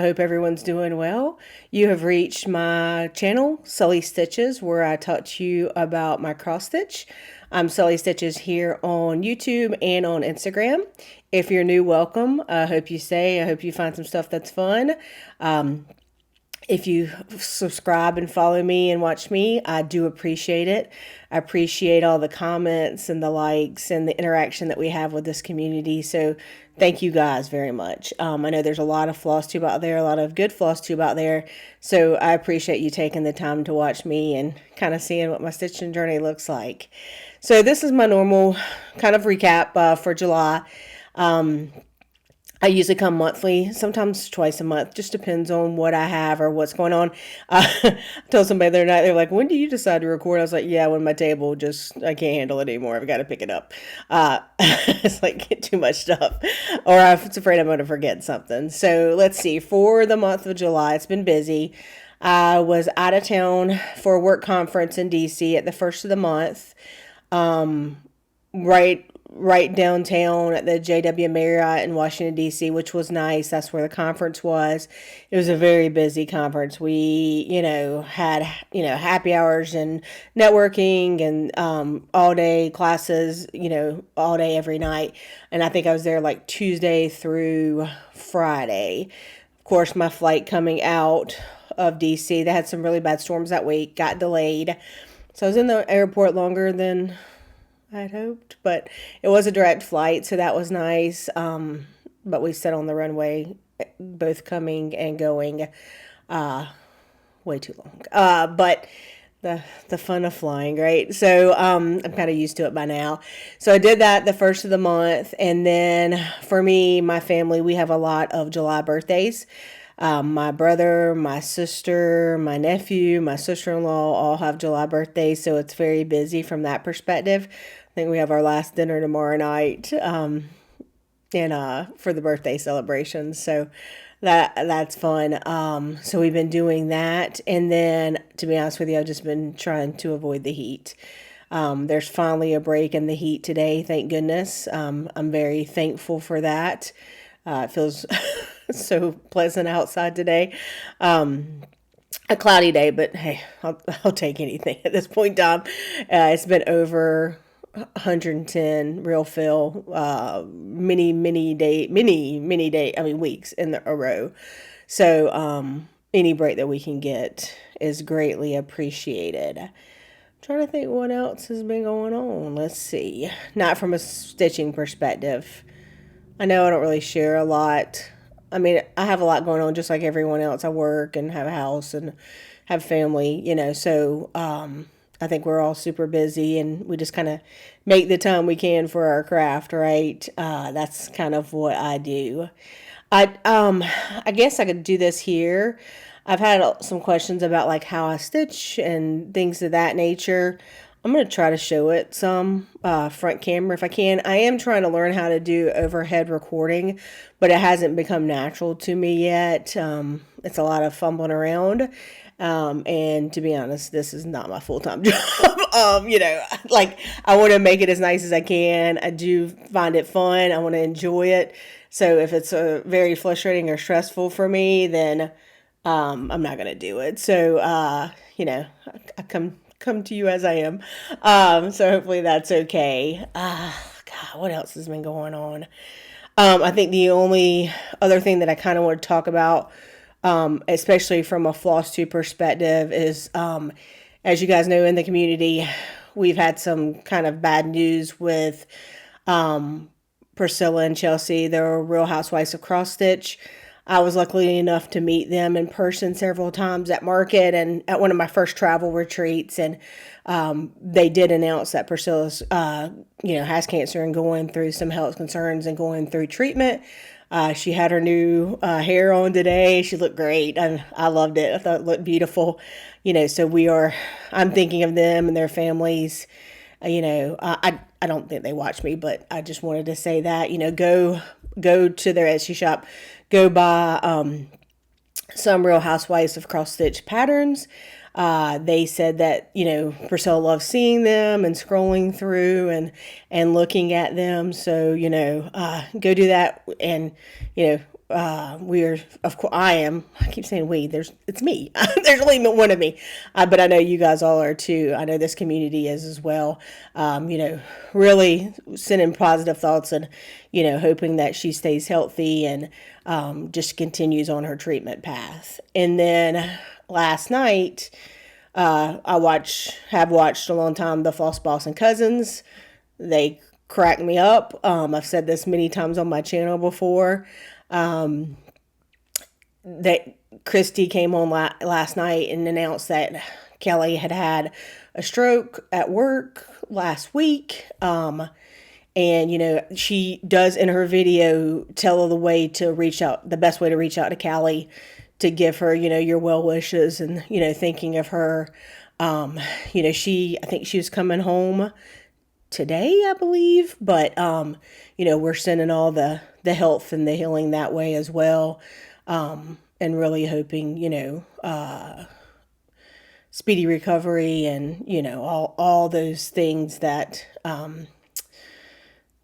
I hope everyone's doing well. You have reached my channel, Sully Stitches, where I talk to you about my cross stitch. I'm Sully Stitches here on YouTube and on Instagram. If you're new, welcome. I hope you stay. I hope you find some stuff that's fun. If you subscribe and follow me and watch me, I do appreciate it. I appreciate all the comments and the likes and the interaction that we have with this community. So thank you guys very much. I know there's a lot of Flosstube out there, a lot of good Flosstube out there. So I appreciate you taking the time to watch me and kind of seeing what my stitching journey looks like. So this is my normal kind of recap for July. I usually come monthly, sometimes twice a month, just depends on what I have or what's going on. I told somebody the other night, they're like, when do you decide to record? I was like, yeah, when my table I can't handle it anymore. I've got to pick it up. It's like too much stuff, or I'm afraid I'm going to forget something. So let's see, for the month of July, it's been busy. I was out of town for a work conference in DC at the first of the month, right downtown at the JW Marriott in Washington, D.C., which was nice. That's where the conference was. It was a very busy conference. We, had, happy hours and networking and all day classes, all day every night. And I think I was there like Tuesday through Friday. Of course, my flight coming out of D.C., they had some really bad storms that week, got delayed. So I was in the airport longer than I had hoped, but it was a direct flight, so that was nice. But we sat on the runway, both coming and going, way too long. But the fun of flying, right? So I'm kind of used to it by now. So I did that the first of the month, and then for me, my family, we have a lot of July birthdays. My brother, my sister, my nephew, my sister-in-law all have July birthdays, so it's very busy from that perspective. I think we have our last dinner tomorrow night, and for the birthday celebrations. So that's fun. So we've been doing that, and then to be honest with you, I've just been trying to avoid the heat. There's finally a break in the heat today, thank goodness. I'm very thankful for that. It feels so pleasant outside today. A cloudy day, but hey, I'll take anything at this point in time. It's been over 110 real feel, many day, weeks in a row. So, any break that we can get is greatly appreciated. I'm trying to think what else has been going on. Let's see. Not from a stitching perspective. I know I don't really share a lot. I mean, I have a lot going on just like everyone else. I work and have a house and have family, so I think we're all super busy and we just kind of make the time we can for our craft, right? That's kind of what I do. I guess I could do this here. I've had some questions about like how I stitch and things of that nature. I'm going to try to show it some front camera if I can. I am trying to learn how to do overhead recording, but it hasn't become natural to me yet. It's a lot of fumbling around. And to be honest, this is not my full-time job. Like I want to make it as nice as I can. I do find it fun. I want to enjoy it. So if it's very frustrating or stressful for me, then I'm not going to do it. So, I come to you as I am. So hopefully that's okay. God, what else has been going on? I think the only other thing that I kind of want to talk about, especially from a Flosstube perspective, is, as you guys know, in the community, we've had some kind of bad news with Priscilla and Chelsea. They're Real Housewives of Cross Stitch. I was lucky enough to meet them in person several times at market and at one of my first travel retreats. And they did announce that Priscilla's, has cancer and going through some health concerns and going through treatment. She had her new hair on today. She looked great. I loved it. I thought it looked beautiful. So I'm thinking of them and their families. I don't think they watch me, but I just wanted to say that, go to their Etsy shop, go buy some Real Housewives of Cross Stitch patterns. They said that, Priscilla loves seeing them and scrolling through and looking at them. So, go do that. And, we're, of course, I keep saying we, it's me. There's only one of me. But I know you guys all are too. I know this community is as well. Really sending positive thoughts and, hoping that she stays healthy and just continues on her treatment path. And then last night, have watched a long time the Floss Boss and Cousins. They crack me up. I've said this many times on my channel before. That Christy came on last night and announced that Kelly had a stroke at work last week. And, she does in her video tell the way to reach out, the best way to reach out to Callie to give her, your well wishes and, thinking of her. I think she was coming home today, I believe, but, we're sending all the health and the healing that way as well. And really hoping, speedy recovery and, all those things that,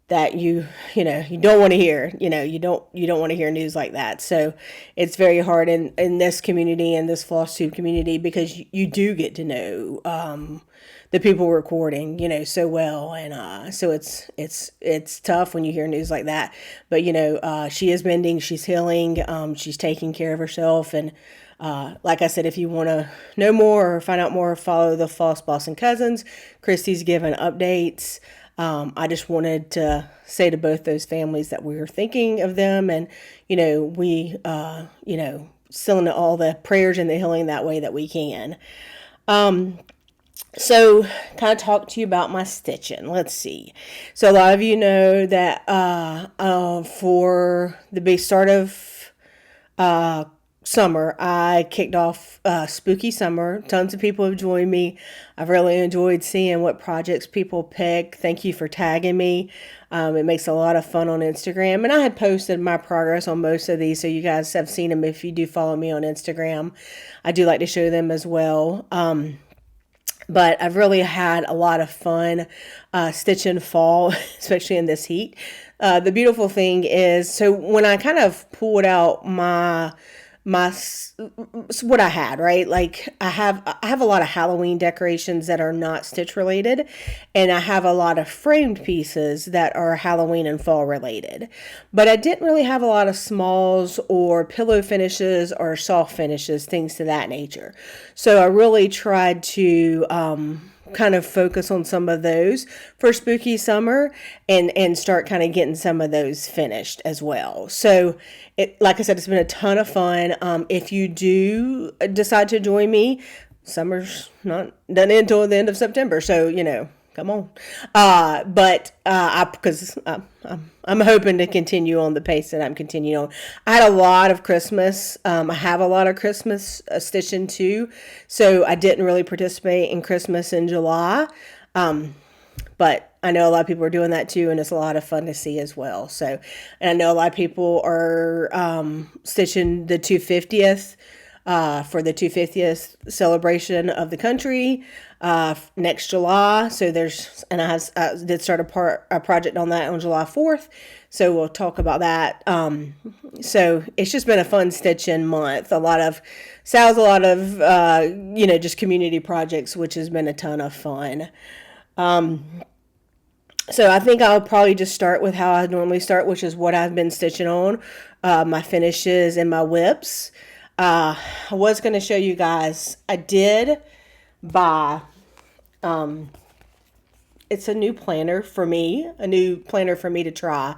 that you don't want to hear, you don't want to hear news like that. So it's very hard in this community and this Flosstube community because you do get to know, the people recording, so well. And, so it's tough when you hear news like that, but, she is mending, she's healing, she's taking care of herself. And, like I said, if you want to know more or find out more, follow the Floss Boss and Cousins. Christy's giving updates. I just wanted to say to both those families that we were thinking of them and, we, sending all the prayers and the healing that way that we can. So kind of talk to you about my stitching. Let's see. So a lot of you know that, for the big start of, summer, I kicked off Spooky Summer. Tons of people have joined me. I've really enjoyed seeing what projects people pick. Thank you for tagging me. It makes a lot of fun on Instagram. And I had posted my progress on most of these, so you guys have seen them if you do follow me on Instagram. I do like to show them as well. But I've really had a lot of fun stitching fall, especially in this heat. The beautiful thing is, so when I kind of pulled out my what I had, right? Like I have a lot of Halloween decorations that are not stitch related, and I have a lot of framed pieces that are Halloween and fall related. But I didn't really have a lot of smalls or pillow finishes or soft finishes, things to that nature. So I really tried to kind of focus on some of those for Spooky Summer and start kind of getting some of those finished as well. So like I said, it's been a ton of fun. If you do decide to join me, summer's not done until the end of September. So, come on. Because I'm hoping to continue on the pace that I'm continuing on. I had a lot of Christmas. I have a lot of Christmas stitching too. So I didn't really participate in Christmas in July. But I know a lot of people are doing that too, and it's a lot of fun to see as well. So, and I know a lot of people are stitching the 250th for the 250th celebration of the country next July. So I did start a project on that on July 4th. So we'll talk about that. So it's just been a fun stitching month. A lot of sales, a lot of just community projects, which has been a ton of fun. So I think I'll probably just start with how I normally start, which is what I've been stitching on, my finishes and my whips. I was going to show you guys, I did buy, it's a new planner for me to try.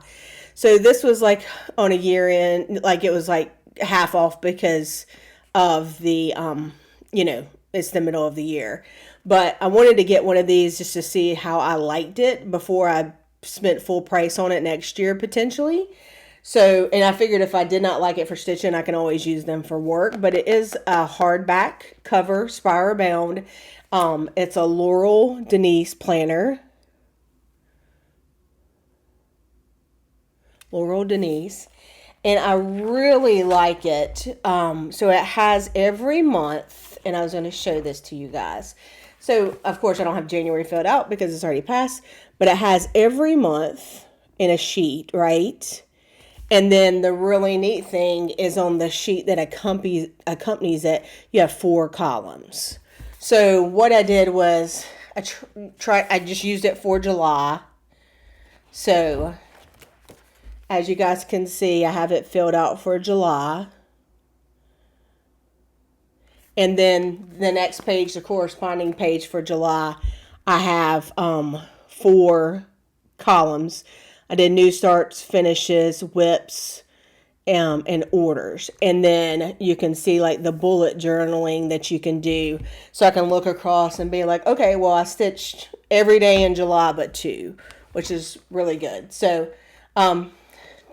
So this was like on a year end, like it was like half off because of the, it's the middle of the year. But I wanted to get one of these just to see how I liked it before I spent full price on it next year, potentially. So, and I figured if I did not like it for stitching, I can always use them for work. But it is a hardback cover, spiral bound. It's a Laurel Denise planner. Laurel Denise. And I really like it. So it has every month, and I was going to show this to you guys. So, of course, I don't have January filled out because it's already passed, but it has every month in a sheet, right? And then the really neat thing is on the sheet that accompanies it, you have 4 columns. So what I did was I just used it for July. So as you guys can see, I have it filled out for July. And then the next page, the corresponding page for July, I have 4 columns. I did new starts, finishes, whips, and orders. And then you can see like the bullet journaling that you can do. So I can look across and be like, okay, well, I stitched every day in July but 2, which is really good. So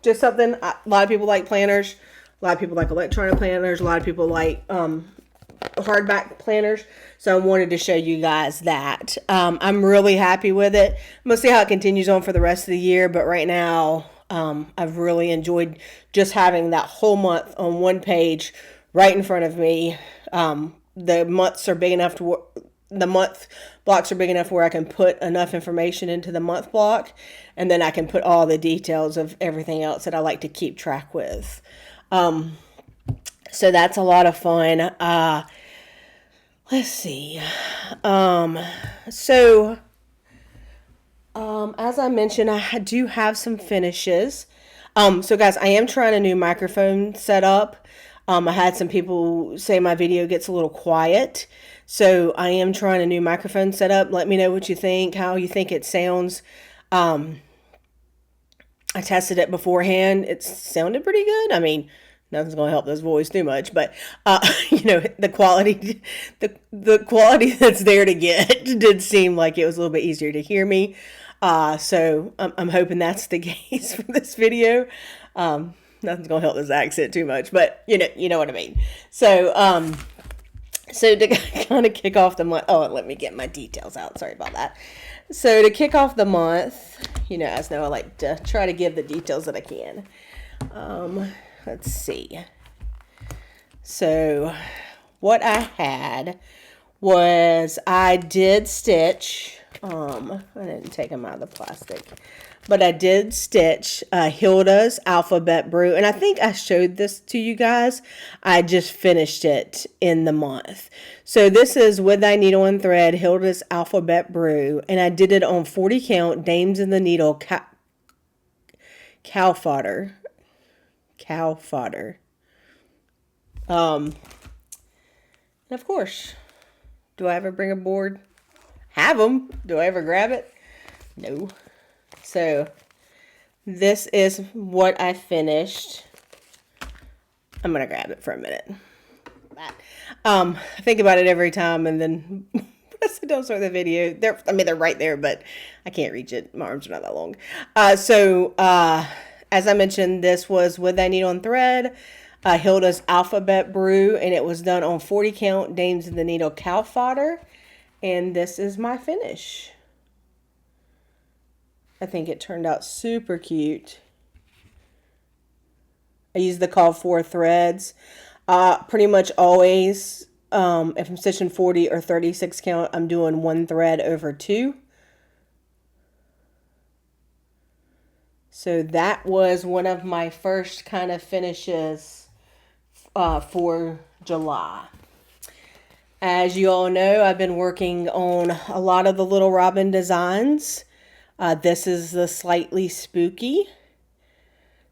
just something, a lot of people like planners. A lot of people like electronic planners. A lot of people like hardback planners. So I wanted to show you guys that. I'm really happy with it. I'm going to see how it continues on for the rest of the year. But right now, I've really enjoyed just having that whole month on one page right in front of me. The months are big enough to the month blocks are big enough where I can put enough information into the month block, and then I can put all the details of everything else that I like to keep track with. So that's a lot of fun. Let's see. As I mentioned, I do have some finishes. So guys, I am trying a new microphone setup. I had some people say my video gets a little quiet. So I am trying a new microphone setup. Let me know what you think, how you think it sounds. I tested it beforehand. It sounded pretty good. I mean, nothing's going to help this voice too much, but the quality that's there to get did seem like it was a little bit easier to hear me. So I'm hoping that's the case for this video. Nothing's going to help this accent too much, but you know what I mean. So to kind of kick off the month, let me get my details out. Sorry about that. So to kick off the month, as I like to try to give the details that I can. Let's see. So what I had was I did stitch. I didn't take them out of the plastic, but I did stitch Hilda's Alphabet Brew, and I think I showed this to you guys. I just finished it in the month. So this is With Thy Needle and Thread, Hilda's Alphabet Brew, and I did it on 40 count Dames in the Needle cow fodder. And of course, do I ever bring a board? Have them. Do I ever grab it? No. So this is what I finished. I'm gonna grab it for a minute. I think about it every time, and then I sit down and start the video. They're right there, but I can't reach it. My arms are not that long. As I mentioned, this was With Thy Needle and Thread, Hilda's Alphabet Brew, and it was done on 40 count Dames in the Needle cow fodder. And this is my finish. I think it turned out super cute. I used the call for threads. Pretty much always, if I'm stitching 40 or 36 count, I'm doing 1 thread over 2. So that was one of my first kind of finishes for July. As you all know, I've been working on a lot of the Little Robin designs. This is the Slightly Spooky.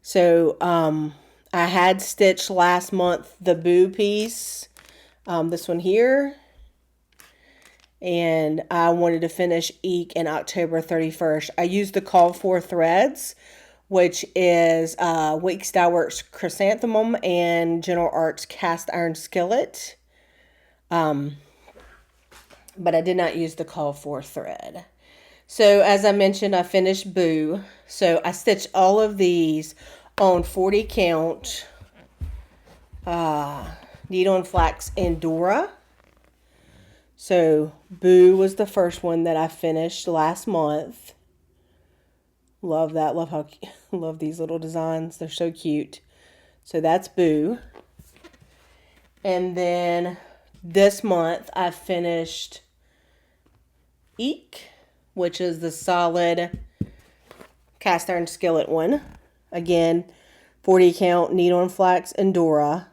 So I had stitched last month the Boo piece, this one here. And I wanted to finish Eek in October 31st. I used the Call for Threads, which is Wake Style Works Chrysanthemum and General Arts Cast Iron Skillet. But I did not use the Call for thread. So as I mentioned, I finished Boo. So I stitched all of these on 40 count needle and flax and Dora. So Boo was the first one that I finished last month. Love that. Love these little designs. They're so cute. So that's Boo. And then this month I finished Eek, which is the solid cast iron skillet one. Again, 40 count needle and flax Endura.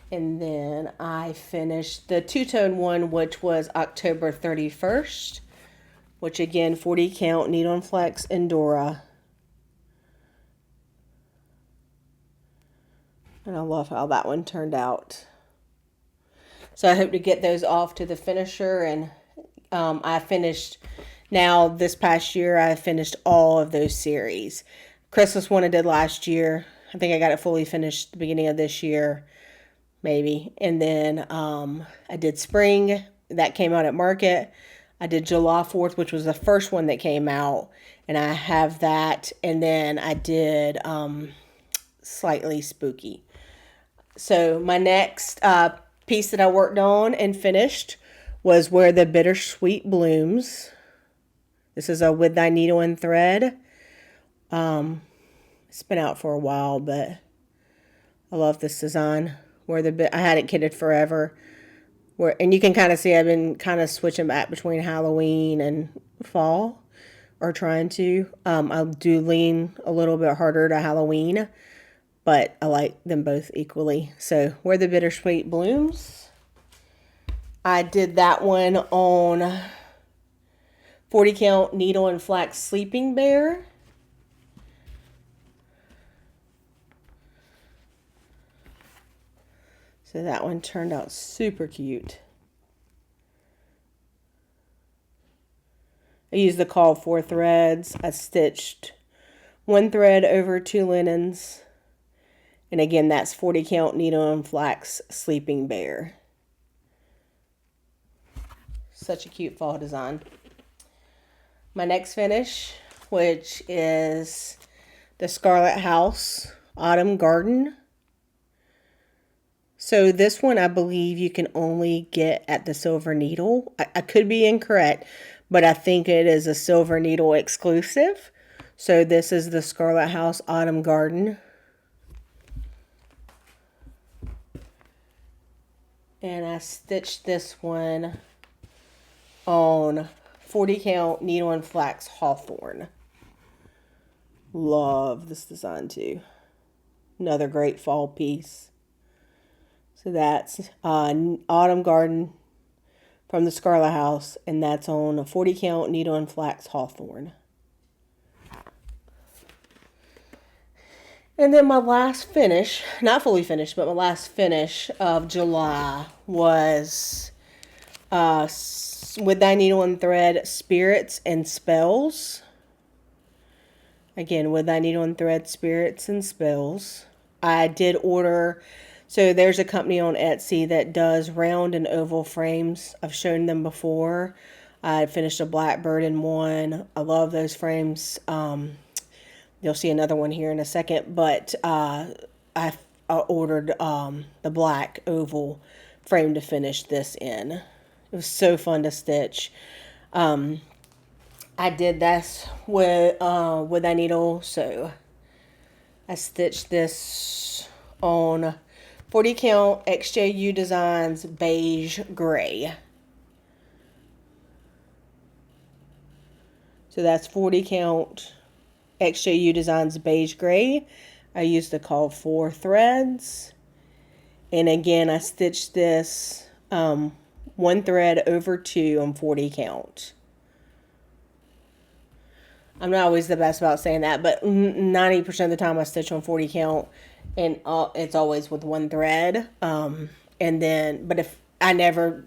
And then I finished the two-tone one, which was October 31st, which again, 40 count needle and flax Endura. And I love how that one turned out. So I hope to get those off to the finisher. And I finished, now this past year, I finished all of those series. Christmas one I did last year. I think I got it fully finished at the beginning of this year, maybe. And then I did spring. That came out at market. I did July 4th, which was the first one that came out. And I have that. And then I did slightly spooky. So my next piece that I worked on and finished was Where the Bittersweet Blooms. This is a With Thy Needle and Thread. It's been out for a while, but I love this design. I had it kitted forever. And you can kind of see I've been kind of switching back between Halloween and fall, or trying to. I do lean a little bit harder to Halloween, but I like them both equally. So Where the Bittersweet Blooms. I did that one on 40 count needle and flax Sleeping Bear. So that one turned out super cute. I used the called for threads. I stitched one thread over 2 linens. And again, that's 40 count needle and flax Sleeping Bear. Such a cute fall design. My next finish, which is the Scarlet House Autumn Garden. So this one, I believe you can only get at the Silver Needle. I could be incorrect, but I think it is a Silver Needle exclusive. So this is the Scarlet House Autumn Garden. And I stitched this one on 40 count needle and flax Hawthorn. Love this design too. Another great fall piece. So that's Autumn Garden from the Scarlet House, and that's on a 40 count needle and flax Hawthorn. And then my last finish, not fully finished, but my last finish of July was With Thy Needle and Thread Spirits and Spells. Again, With Thy Needle and Thread Spirits and Spells. I did order, so there's a company on Etsy that does round and oval frames. I've shown them before. I finished a blackbird in one. I love those frames. You'll see another one here in a second, but I ordered the black oval frame to finish this in. It was so fun to stitch. I did this with a needle, so I stitched this on 40 count XJU Designs Beige Gray. So that's 40 count XJU Designs Beige Gray. I used the called for threads. And again, I stitched this one thread over 2 on 40 count. I'm not always the best about saying that, but 90% of the time I stitch on 40 count, and it's always with one thread. But if I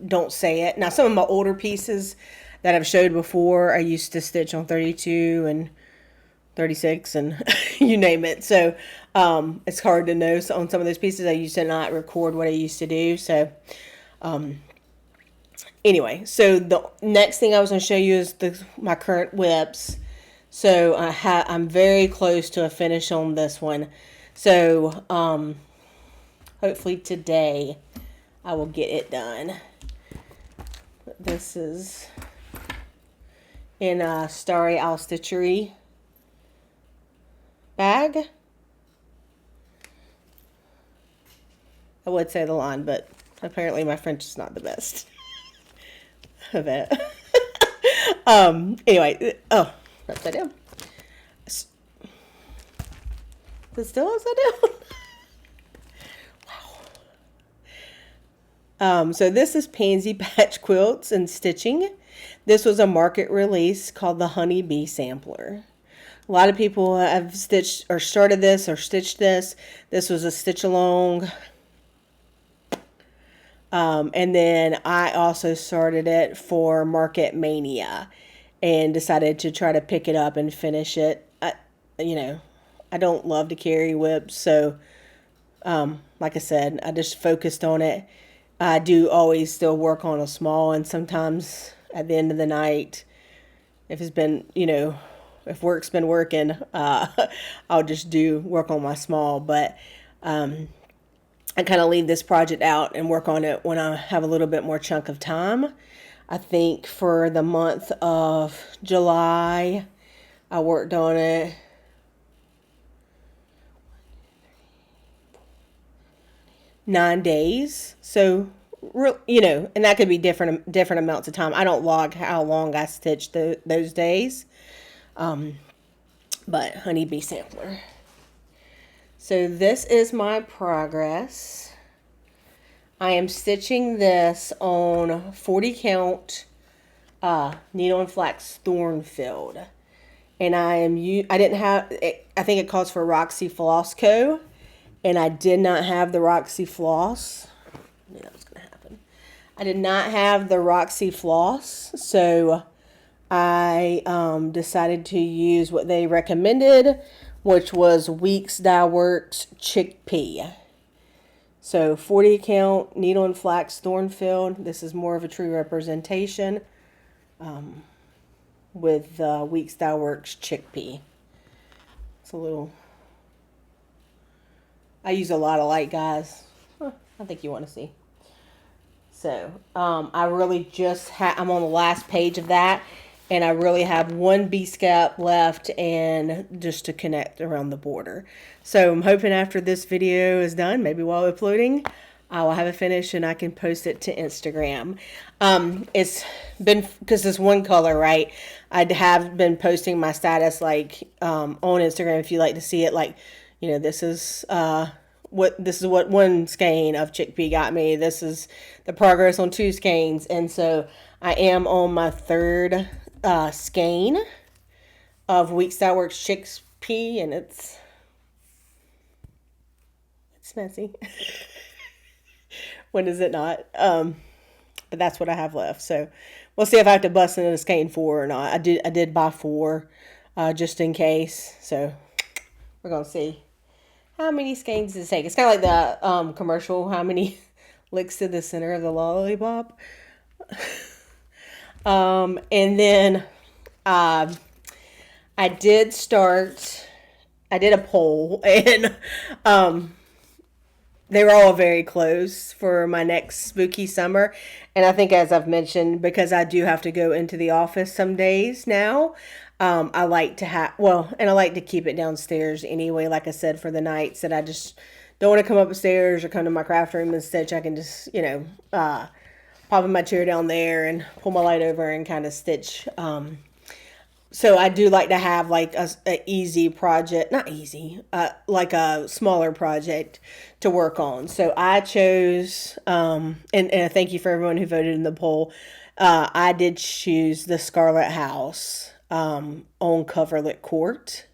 don't say it. Now, some of my older pieces that I've showed before, I used to stitch on 32 and 36 and you name it. So it's hard to know. So on some of those pieces, I used to not record what I used to do. So anyway, so the next thing I was going to show you is my current whips. So I'm very close to a finish on this one. So hopefully today I will get it done. This is in a Starry Owl Stitchery bag. I would say the line, but apparently my French is not the best of it. Anyway, oh, upside down. Is it still upside down? Wow. So this is Pansy Patch Quilts and Stitching. This was a market release called the Honey Bee Sampler. A lot of people have stitched or started this or stitched this. This was a stitch along. And then I also started it for Market Mania and decided to try to pick it up and finish it. I don't love to carry whips, so like I said, I just focused on it. I do always still work on a small, and sometimes at the end of the night, if it's been, if work's been working, I'll just work on my small, but I kind of leave this project out and work on it when I have a little bit more chunk of time. I think for the month of July, I worked on it 9 days. So, and that could be different amounts of time. I don't log how long I stitched those days. But Honeybee Sampler. So this is my progress. I am stitching this on 40 count needle and flax thorn filled. And I didn't have, I think it calls for Roxy Floss Co. And I did not have the Roxy Floss. I knew that was going to happen. I did not have the Roxy Floss. So I decided to use what they recommended, which was Weeks Dye Works Chickpea. So 40 count needle and flax thorn filled. This is more of a true representation with Weeks Dye Works Chickpea. It's a little. I use a lot of light, guys. I think you want to see. So I really I'm on the last page of that. And I really have one B-scap left and just to connect around the border. So I'm hoping after this video is done, maybe while uploading, I will have it finished and I can post it to Instagram. It's been, because it's one color, right? I have been posting my status like on Instagram if you like to see it. Like, this is what one skein of chickpea got me. This is the progress on 2 skeins. And so I am on my 3rd skein of Weeks Dye Works Chickpea, and it's messy. When is it not? But that's what I have left. So we'll see if I have to bust into skein 4 or not. I did buy 4 just in case. So we're gonna see how many skeins does it take. It's kind of like the commercial. How many licks to the center of the lollipop? And then I did a poll, and they were all very close for my next spooky summer. And I think, as I've mentioned, because I do have to go into the office some days now, I like to and I like to keep it downstairs anyway, like I said, for the nights that I just don't want to come upstairs or come to my craft room and stitch. I can just, pop in my chair down there and pull my light over and kind of stitch. So I do like to have like a easy project, not easy, like a smaller project to work on. So I chose, and thank you for everyone who voted in the poll. I did choose the Scarlet House on Coverlet Court.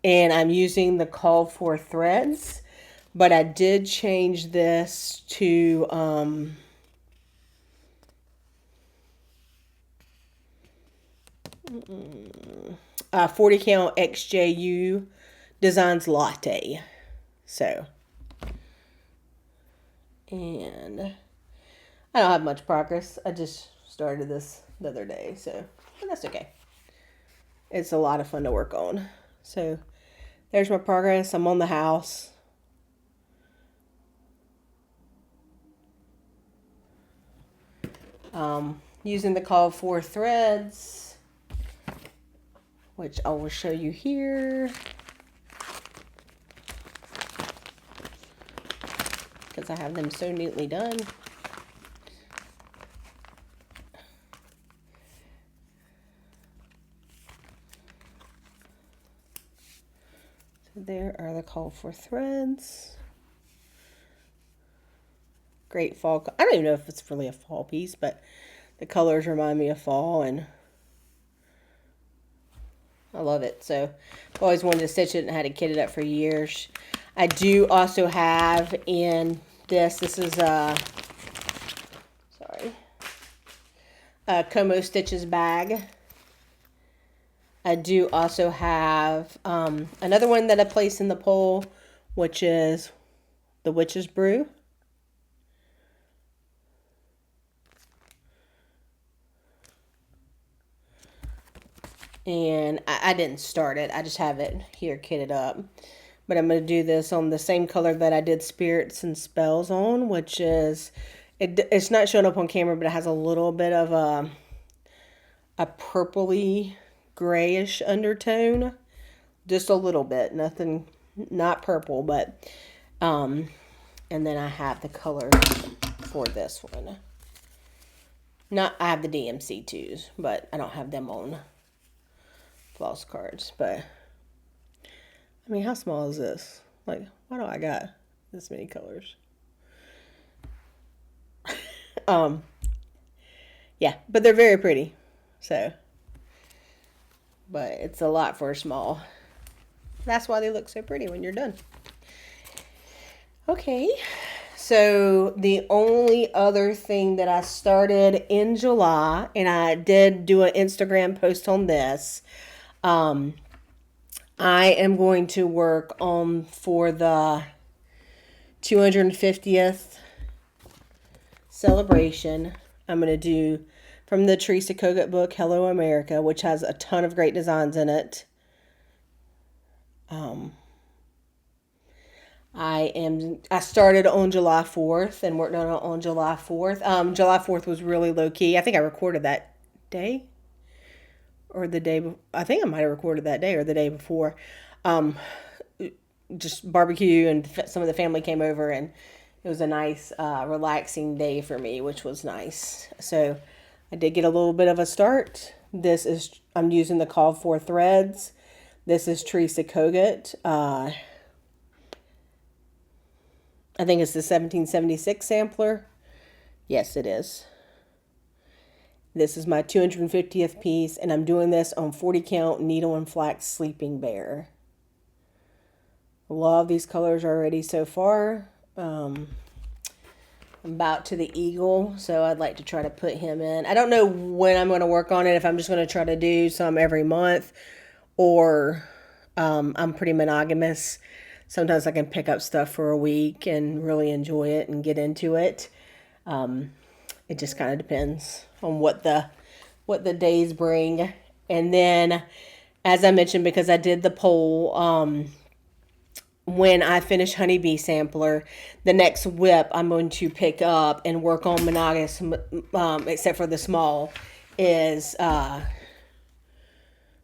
And I'm using the called for threads. But I did change this to 40 count XJU Designs Latte. So, and I don't have much progress. I just started this the other day, so that's okay. It's a lot of fun to work on. So there's my progress. I'm on the house. Using the called for threads, which I will show you here, because I have them so neatly done. there are the call for threads. Great fall. I don't even know if it's really a fall piece, but the colors remind me of fall, and I love it. So I've always wanted to stitch it and had to kit it up for years. I do also have in this is a Como Stitches bag. I do also have another one that I placed in the pole, which is the Witch's Brew. And I didn't start it. I just have it here kitted up. But I'm going to do this on the same color that I did Spirits and Spells on, which is, it's not showing up on camera, but it has a little bit of a purpley grayish undertone. Just a little bit. Nothing, not purple, but, and then I have the color for this one. I have the DMC 2s, but I don't have them on floss cards. But I mean, how small is this? Like, why do I got this many colors? Yeah, but they're very pretty. So, but it's a lot for a small. That's why they look so pretty when you're done. Okay, so the only other thing that I started in July, and I did do an Instagram post on this, I am going to work on for the 250th celebration. I'm going to do from the Teresa Kogut book, Hello America, which has a ton of great designs in it. I started on July 4th and worked on it on July 4th. July 4th was really low key. I think I recorded that day. Or the day, I think I might have recorded that day or the day before. Just barbecue, and some of the family came over, and it was a nice, relaxing day for me, which was nice. So I did get a little bit of a start. I'm using the call for threads. This is Teresa Kogut. I think it's the 1776 sampler. Yes, it is. This is my 250th piece, and I'm doing this on 40 count needle and flax sleeping bear. Love these colors already so far. I'm about to the eagle, so I'd like to try to put him in. I don't know when I'm going to work on it, if I'm just going to try to do some every month, or I'm pretty monogamous. Sometimes I can pick up stuff for a week and really enjoy it and get into it. It just kind of depends on what the days bring. And then, as I mentioned, because I did the poll, when I finish Honeybee Sampler, the next whip I'm going to pick up and work on monogamous, except for the small, is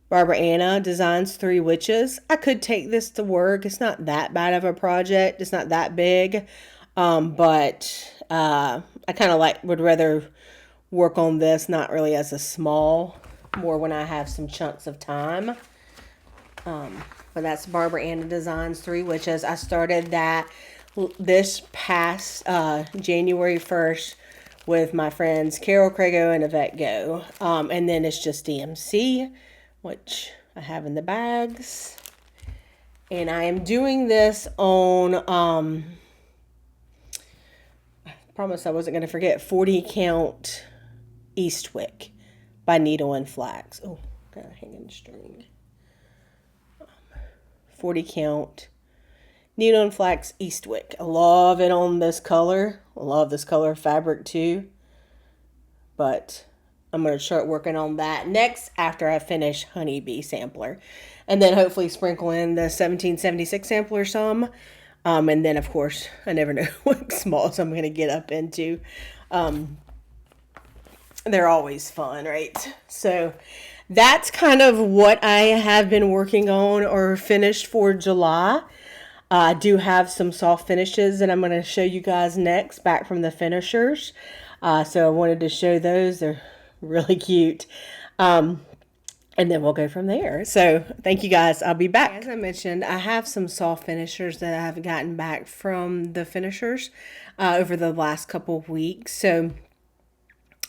Barbara Anna Designs 3 Witches. I could take this to work. It's not that bad of a project. It's not that big. But I kind of would rather work on this, not really as a small, more when I have some chunks of time. But that's Barbara Anna Designs 3 Witches. I started that this past January 1st with my friends Carol Crago and Yvette Go. And then it's just DMC, which I have in the bags. And I am doing this on, I promised I wasn't going to forget, 40 count Eastwick by Needle and Flax. Oh, got a hanging string. 40 count Needle and Flax Eastwick. I love it on this color. I love this color fabric too. But I'm going to start working on that next after I finish Honeybee Sampler. And then hopefully sprinkle in the 1776 sampler some. And then, of course, I never know what smalls I'm going to get up into. They're always fun, right? So that's kind of what I have been working on or finished for July. I do have some soft finishes that I'm going to show you guys next, back from the finishers. So I wanted to show those. They're really cute. and then we'll go from there. So thank you guys. I'll be back. As I mentioned, I have some soft finishers that I've gotten back from the finishers over the last couple of weeks. So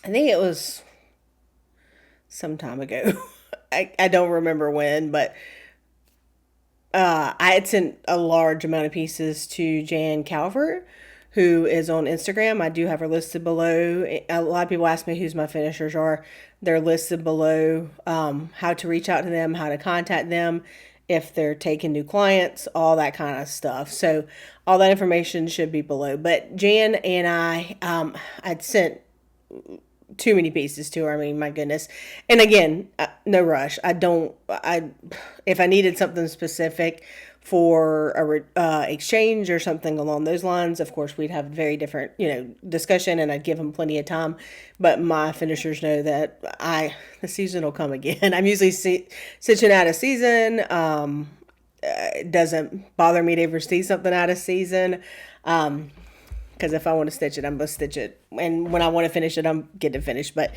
I think it was some time ago. I don't remember when, but I had sent a large amount of pieces to Jan Calvert, who is on Instagram. I do have her listed below. A lot of people ask me who's my finishers are. They're listed below, how to reach out to them, how to contact them, if they're taking new clients, all that kind of stuff. So all that information should be below. But Jan and I'd sent too many pieces to her. I mean, my goodness. And again, no rush. If I needed something specific for a exchange or something along those lines, of course, we'd have a very different, discussion, and I'd give them plenty of time. But my finishers know that the season will come again. I'm usually stitching out of season. It doesn't bother me to ever see something out of season. Because if I want to stitch it, I'm going to stitch it. And when I want to finish it, I'm getting it finished. But,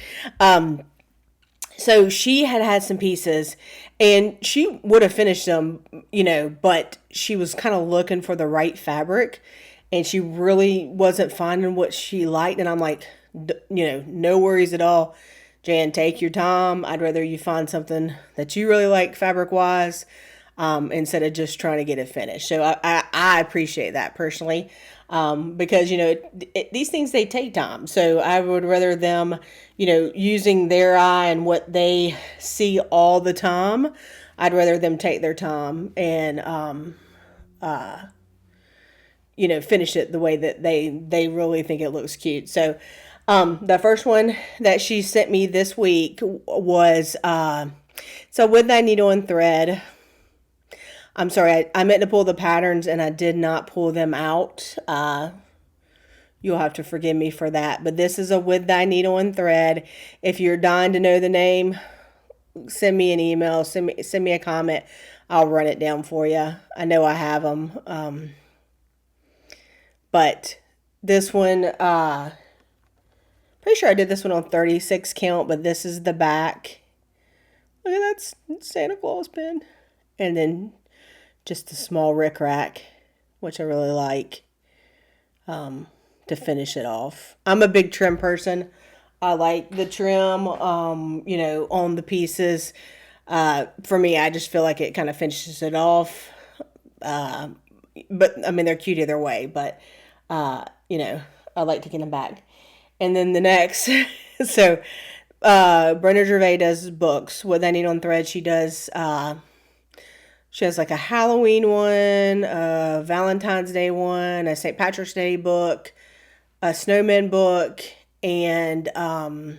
so she had some pieces and she would have finished them, but she was kind of looking for the right fabric and she really wasn't finding what she liked. And I'm like, no worries at all. Jan, take your time. I'd rather you find something that you really like fabric wise, instead of just trying to get it finished. So I appreciate that personally. Because, these things, they take time. So I would rather them, using their eye and what they see all the time, I'd rather them take their time and, finish it the way that they really think it looks cute. So, the first one that she sent me this week was, so with that needle and thread. I'm sorry, I meant to pull the patterns and I did not pull them out. You'll have to forgive me for that. But this is a With Thy Needle and Thread. If you're dying to know the name, send me an email, send me a comment. I'll run it down for you. I know I have them. But this one, pretty sure I did this one on 36 count, but this is the back. Look at that Santa Claus pin. And then just a small rickrack, which I really like, to finish it off. I'm a big trim person. I like the trim, on the pieces. For me, I just feel like it kind of finishes it off. But I mean, they're cute either way, but, I like taking them back. And then the next, so, Brenda Gervais does books. What I Need on Thread, she does, she has like a Halloween one, a Valentine's Day one, a St. Patrick's Day book, a snowman book, and a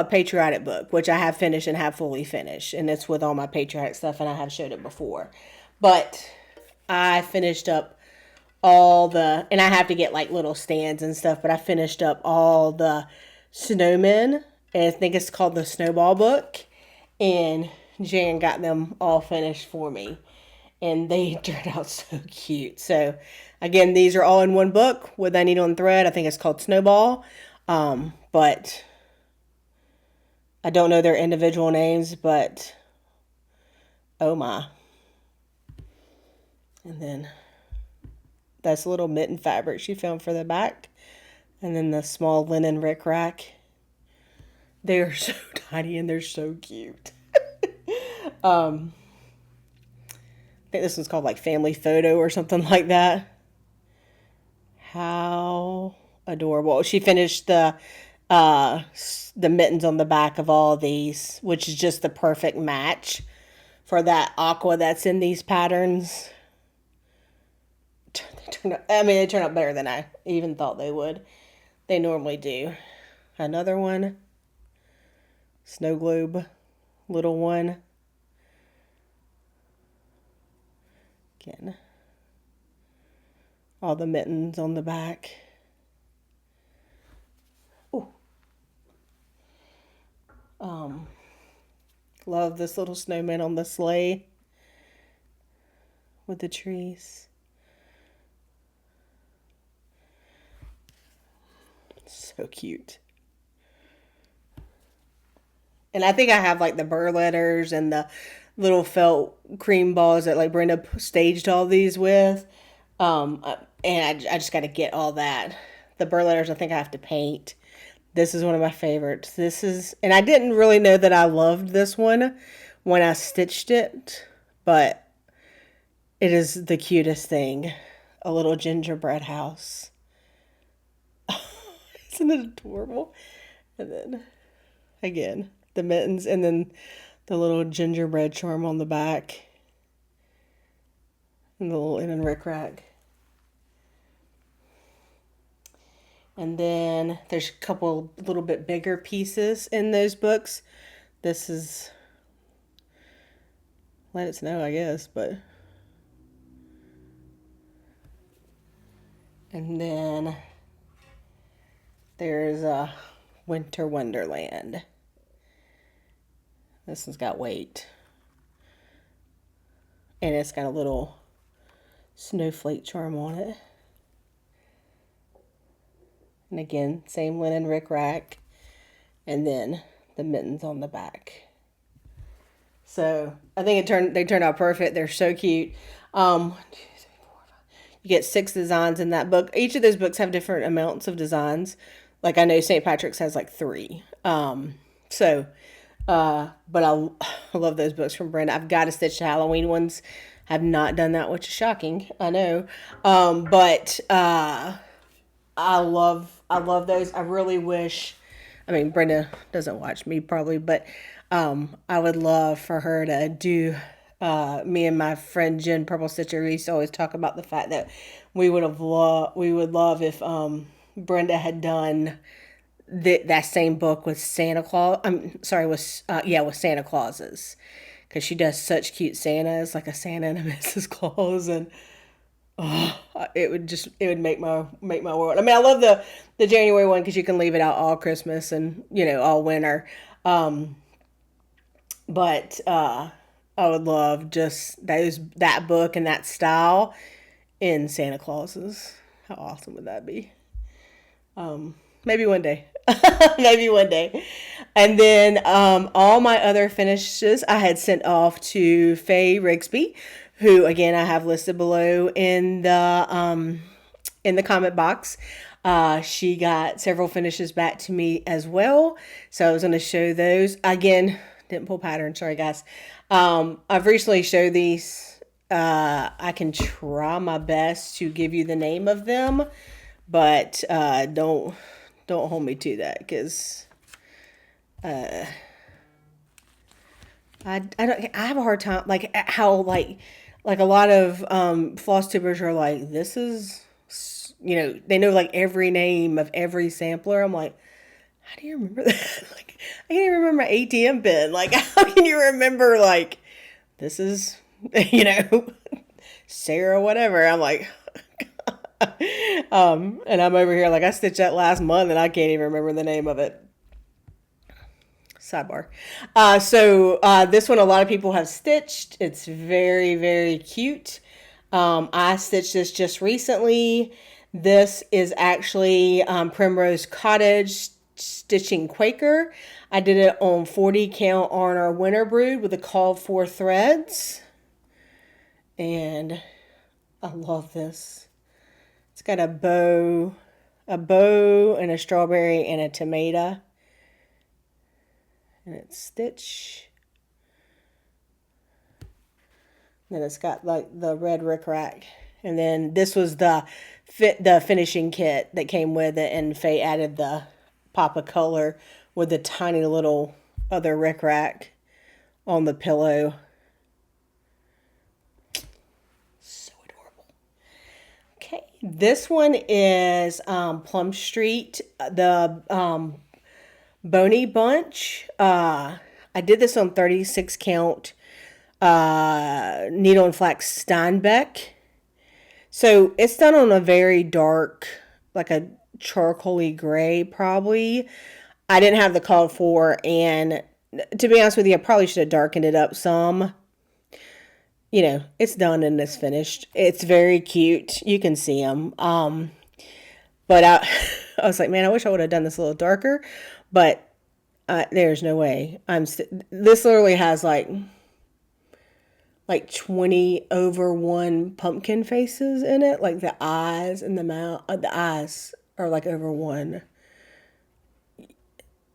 Patriotic book, which I have finished and have fully finished. And it's with all my Patriotic stuff, and I have showed it before. But I finished up and I have to get like little stands and stuff, but I finished up all the snowmen. And I think it's called the Snowball book. And Jan got them all finished for me. And they turned out so cute. So, again, these are all in one book with I Needle and Thread. I think it's called Snowball. But I don't know their individual names, but oh my. And then that's a little mitten fabric she found for the back. And then the small linen rickrack. They are so tiny and they're so cute. I think this one's called like Family Photo or something like that. How adorable. She finished the mittens on the back of all of these, which is just the perfect match for that aqua that's in these patterns. They turn out better than I even thought they would. They normally do. Another one. Snow globe. Little one. Again. All the mittens on the back. Ooh. Love this little snowman on the sleigh with the trees. So cute. And I think I have like the burr letters and the little felt cream balls that like Brenda staged all these with. And I just got to get all that. The burr letters I think I have to paint. This is one of my favorites. This is, and I didn't really know that I loved this one when I stitched it, but it is the cutest thing. A little gingerbread house. Isn't it adorable? And then, again, the mittens, and then the little gingerbread charm on the back. And the little linen rickrack. And then there's a couple little bit bigger pieces in those books. This is Let It Snow, I guess, but. And then there's a Winter Wonderland. This one's got weight. And it's got a little snowflake charm on it. And again, same linen rickrack. And then the mittens on the back. So I think they turned out perfect. They're so cute. 1, 2, 3, 4, 5. You get 6 designs in that book. Each of those books have different amounts of designs. Like I know St. Patrick's has like 3. But I love those books from Brenda. I've got to stitch the Halloween ones. Have not done that, which is shocking. I know. I love those. I really wish, I mean, Brenda doesn't watch me probably, but I would love for her to do, me and my friend Jen Purple Stitcher, we used to always talk about the fact that we would love if Brenda had done that same book with Santa Claus. I'm sorry, with Santa Clauses, because she does such cute Santas, like a Santa and a Mrs. Claus, and it would make my world. I mean, I love the January one because you can leave it out all Christmas and all winter. But I would love just that book and that style in Santa Clauses. How awesome would that be? Maybe one day. Maybe one day. And then all my other finishes I had sent off to Faye Rigsby, who again I have listed below in the comment box. She got several finishes back to me as well, so I was going to show those. Again, didn't pull pattern, sorry guys. I've recently showed these. I can try my best to give you the name of them, but don't hold me to that, because I have a hard time, like how like a lot of Flosstubers are like, this is, they know like every name of every sampler. I'm like, how do you remember that? Like, I can't even remember my ATM pin. Like, how can you remember, like, this is, Sarah whatever. I'm like, and I'm over here like, I stitched that last month and I can't even remember the name of it. Sidebar. This one a lot of people have stitched. It's very, very cute. I stitched this just recently. This is actually Primrose Cottage Stitching Quaker. I did it on 40 count on our winter brood with the called for threads. And I love this. It's got a bow and a strawberry and a tomato. And it's stitch. Then it's got like the red rickrack. And then this was the finishing kit that came with it, and Faye added the pop of color with the tiny little other rickrack on the pillow. So adorable. Okay, this one is Plum Street, the Bony Bunch. I did this on 36 count needle and flax Steinbeck. So it's done on a very dark, like a charcoaly gray probably. I didn't have the called for, and to be honest with you, I probably should have darkened it up some. It's done and it's finished. It's very cute. You can see them. But I was like, man, I wish I would have done this a little darker, but there's no way. This literally has like 20/1 pumpkin faces in it. Like the eyes and the mouth, the eyes are like over one.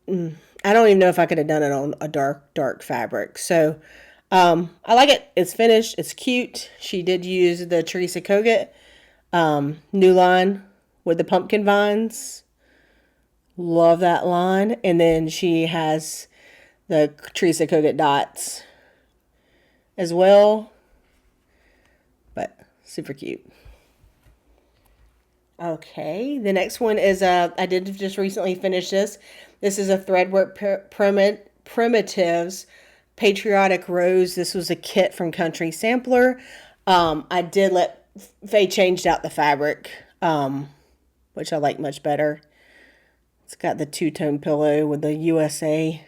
I don't even know if I could have done it on a dark fabric. So, I like it. It's finished. It's cute. She did use the Teresa Kogut new line with the pumpkin vines. Love that line. And then she has the Teresa Kogut dots as well. But super cute. Okay, the next one is I did just recently finish this. This is a Threadwork Primitives Patriotic Rose. This was a kit from Country Sampler. I did let Faye changed out the fabric, which I like much better. It's got the two-tone pillow with the USA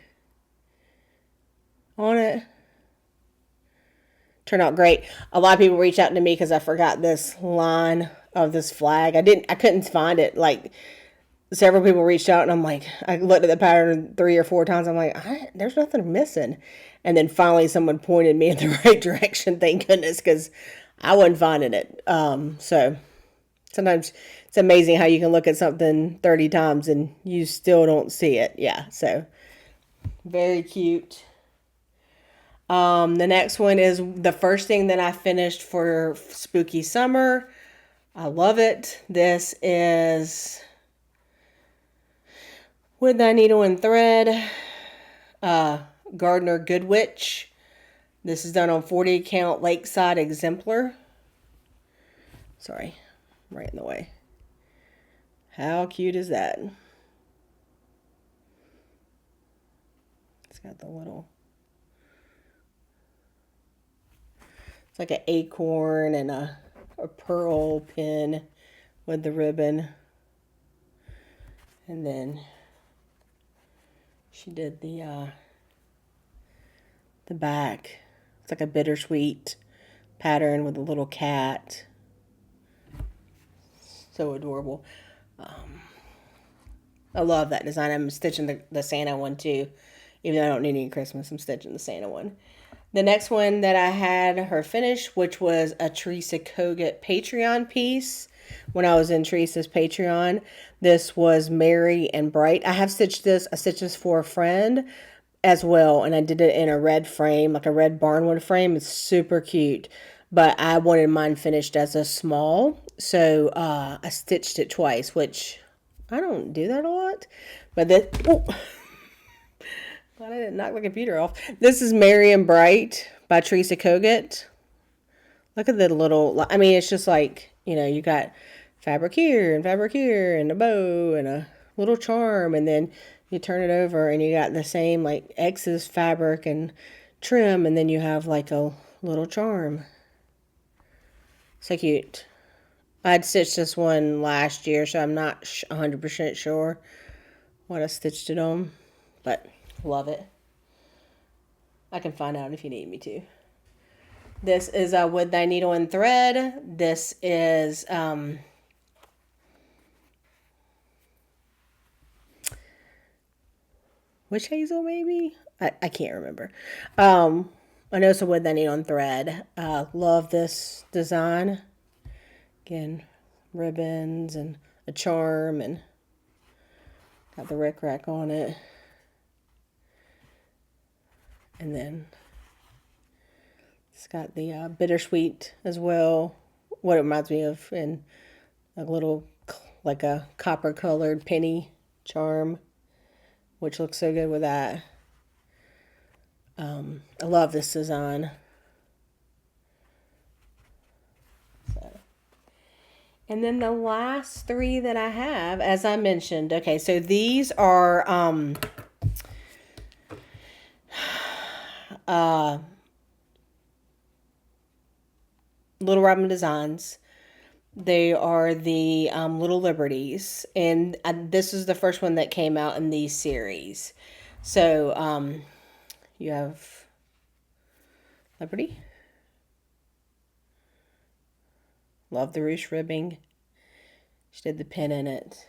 on it. Turned out great. A lot of people reached out to me because I forgot this line of this flag. I couldn't find it. Like, several people reached out and I'm like, I looked at the pattern 3 or 4 times. I'm like, there's nothing missing. And then finally someone pointed me in the right direction. Thank goodness, because I wasn't finding it. So sometimes it's amazing how you can look at something 30 times and you still don't see it. Yeah. So very cute. The next one is the first thing that I finished for Spooky Summer. I love it. This is with that needle and thread, Gardner Good Witch. This is done on 40 count Lakeside Exemplar. Sorry, I'm right in the way. How cute is that? It's got the little, it's like an acorn and a pearl pin with the ribbon. And then she did the back. It's like a bittersweet pattern with a little cat. So adorable. I love that design. I'm stitching the Santa one too. Even though I don't need any Christmas, I'm stitching the Santa one. The next one that I had her finish, which was a Teresa Kogut Patreon piece. When I was in Teresa's Patreon, this was Merry and Bright. I stitched this for a friend as well, and I did it in a red frame, like a red barnwood frame. It's super cute, but I wanted mine finished as a small, so I stitched it twice, which I don't do that a lot. But glad I didn't knock my computer off. This is Merry and Bright by Teresa Kogut. Look at the little, I mean, it's just like, you got fabric here and a bow and a little charm, and then you turn it over and you got the same like X's fabric and trim, and then you have like a little charm. So cute. I'd stitched this one last year, so I'm not 100% sure what I stitched it on, but love it. I can find out if you need me to. This is with thy needle and thread. This is witch hazel, maybe? I can't remember. I know it's a with thy needle and thread. Love this design. Again, ribbons and a charm, and got the rickrack on it. And then it's got the bittersweet as well. What it reminds me of, in a little, like a copper colored penny charm, which looks so good with that. I love this design. So. And then the last 3 that I have, as I mentioned, okay, so these are Little Robin Designs. They are the Little Liberties, and this is the first one that came out in these series. So you have Liberty. Love the ruche ribbing. She did the pin in it.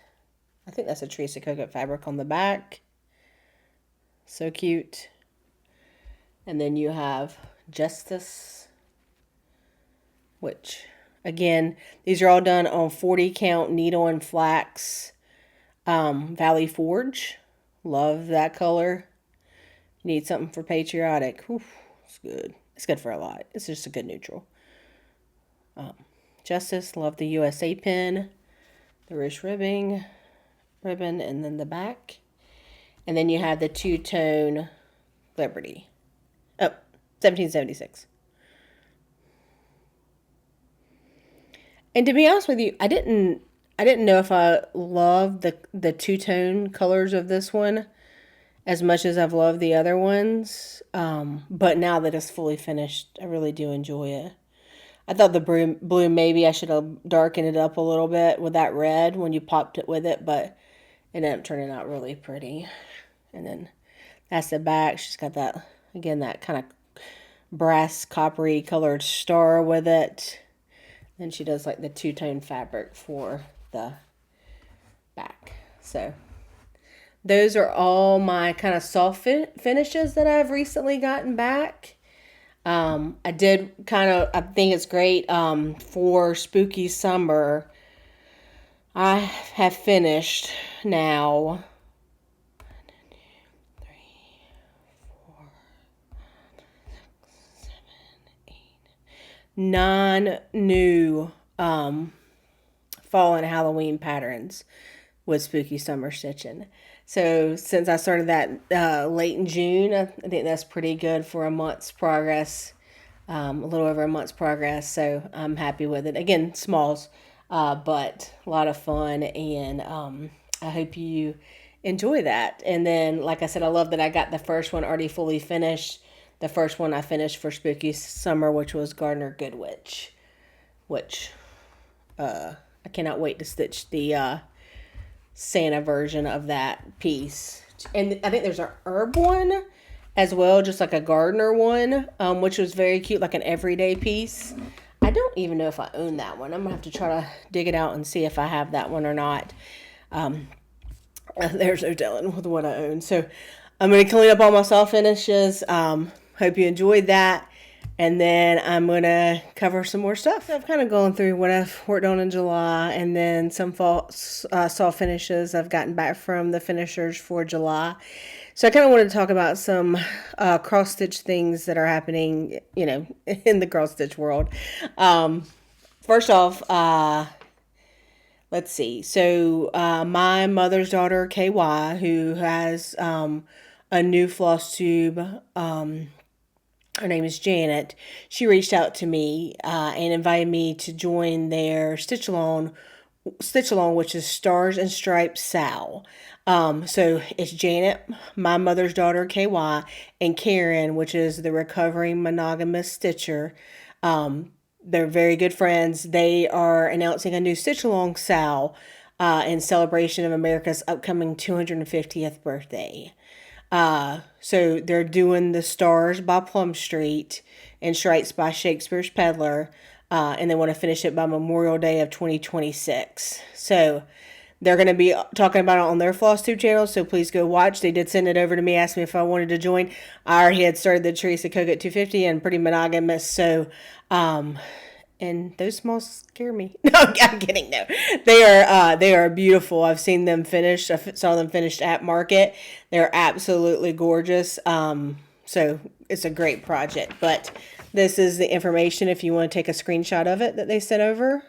I think that's a Teresa Coconut fabric on the back. So cute. And then you have Justice, which, again, these are all done on 40 count needle and flax Valley Forge. Love that color. You need something for Patriotic. Whew, it's good. It's good for a lot. It's just a good neutral. Justice, love the USA pin, the ruche ribbon, and then the back. And then you have the two-tone Liberty. Oh, 1776. And to be honest with you, I didn't know if I loved the two-tone colors of this one as much as I've loved the other ones. But now that it's fully finished, I really do enjoy it. I thought the blue maybe I should have darkened it up a little bit with that red when you popped it with it, but it ended up turning out really pretty. And then that's the back. She's got that, again, that kind of brass coppery colored star with it. Then she does like the two-tone fabric for the back. So those are all my kind of soft finishes that I've recently gotten back. I did I think it's great for spooky summer. I have finished now 9 new fall and Halloween patterns with spooky summer stitching. So since I started that late in June, I think that's pretty good for a month's progress, a little over a month's progress. So I'm happy with it. Again, smalls, but a lot of fun, and I hope you enjoy that. And then, like I said, I love that I got the first one already fully finished. The first one I finished for spooky summer, which was Gardener Good Witch, which I cannot wait to stitch the Santa version of that piece. And I think there's an herb one as well, just like a gardener one, which was very cute, like an everyday piece. I don't even know if I own that one. I'm gonna have to try to dig it out and see if I have that one or not. There's no telling with what I own. So I'm gonna clean up all my soft finishes. Hope you enjoyed that. And then I'm going to cover some more stuff. So I've kind of gone through what I've worked on in July, and then some fall soft finishes I've gotten back from the finishers for July. So I kind of wanted to talk about some cross-stitch things that are happening, in the cross-stitch world. First off, let's see. So my mother's daughter, KY, who has a new Flosstube, her name is Janet. She reached out to me and invited me to join their stitch along, which is Stars and Stripes Sal. So it's Janet, my mother's daughter, KY, and Karen, which is the recovering monogamous stitcher. They're very good friends. They are announcing a new stitch along Sal in celebration of America's upcoming 250th birthday. So they're doing the Stars by Plum Street and Stripes by Shakespeare's Peddler, and they want to finish it by Memorial Day of 2026. So they're going to be talking about it on their Flosstube channel, so please go watch. They did send it over to me, asked me if I wanted to join. I already had started the Teresa Coconut 250 and pretty monogamous, so and those smalls scare me. No, I'm kidding. No, they are beautiful. I've seen them finished. I saw them finished at market. They're absolutely gorgeous. So it's a great project. But this is the information if you want to take a screenshot of it that they sent over.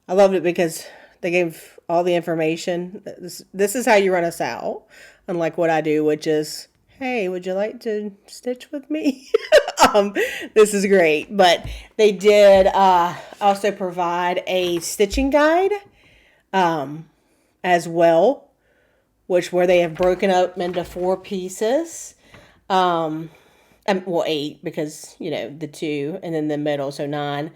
I loved it because they gave all the information. This is how you run a SAL, unlike what I do, which is, hey, would you like to stitch with me? This is great. But they did also provide a stitching guide as well, where they have broken up into 4 pieces. Well, 8 because, the 2 and then the middle, so 9.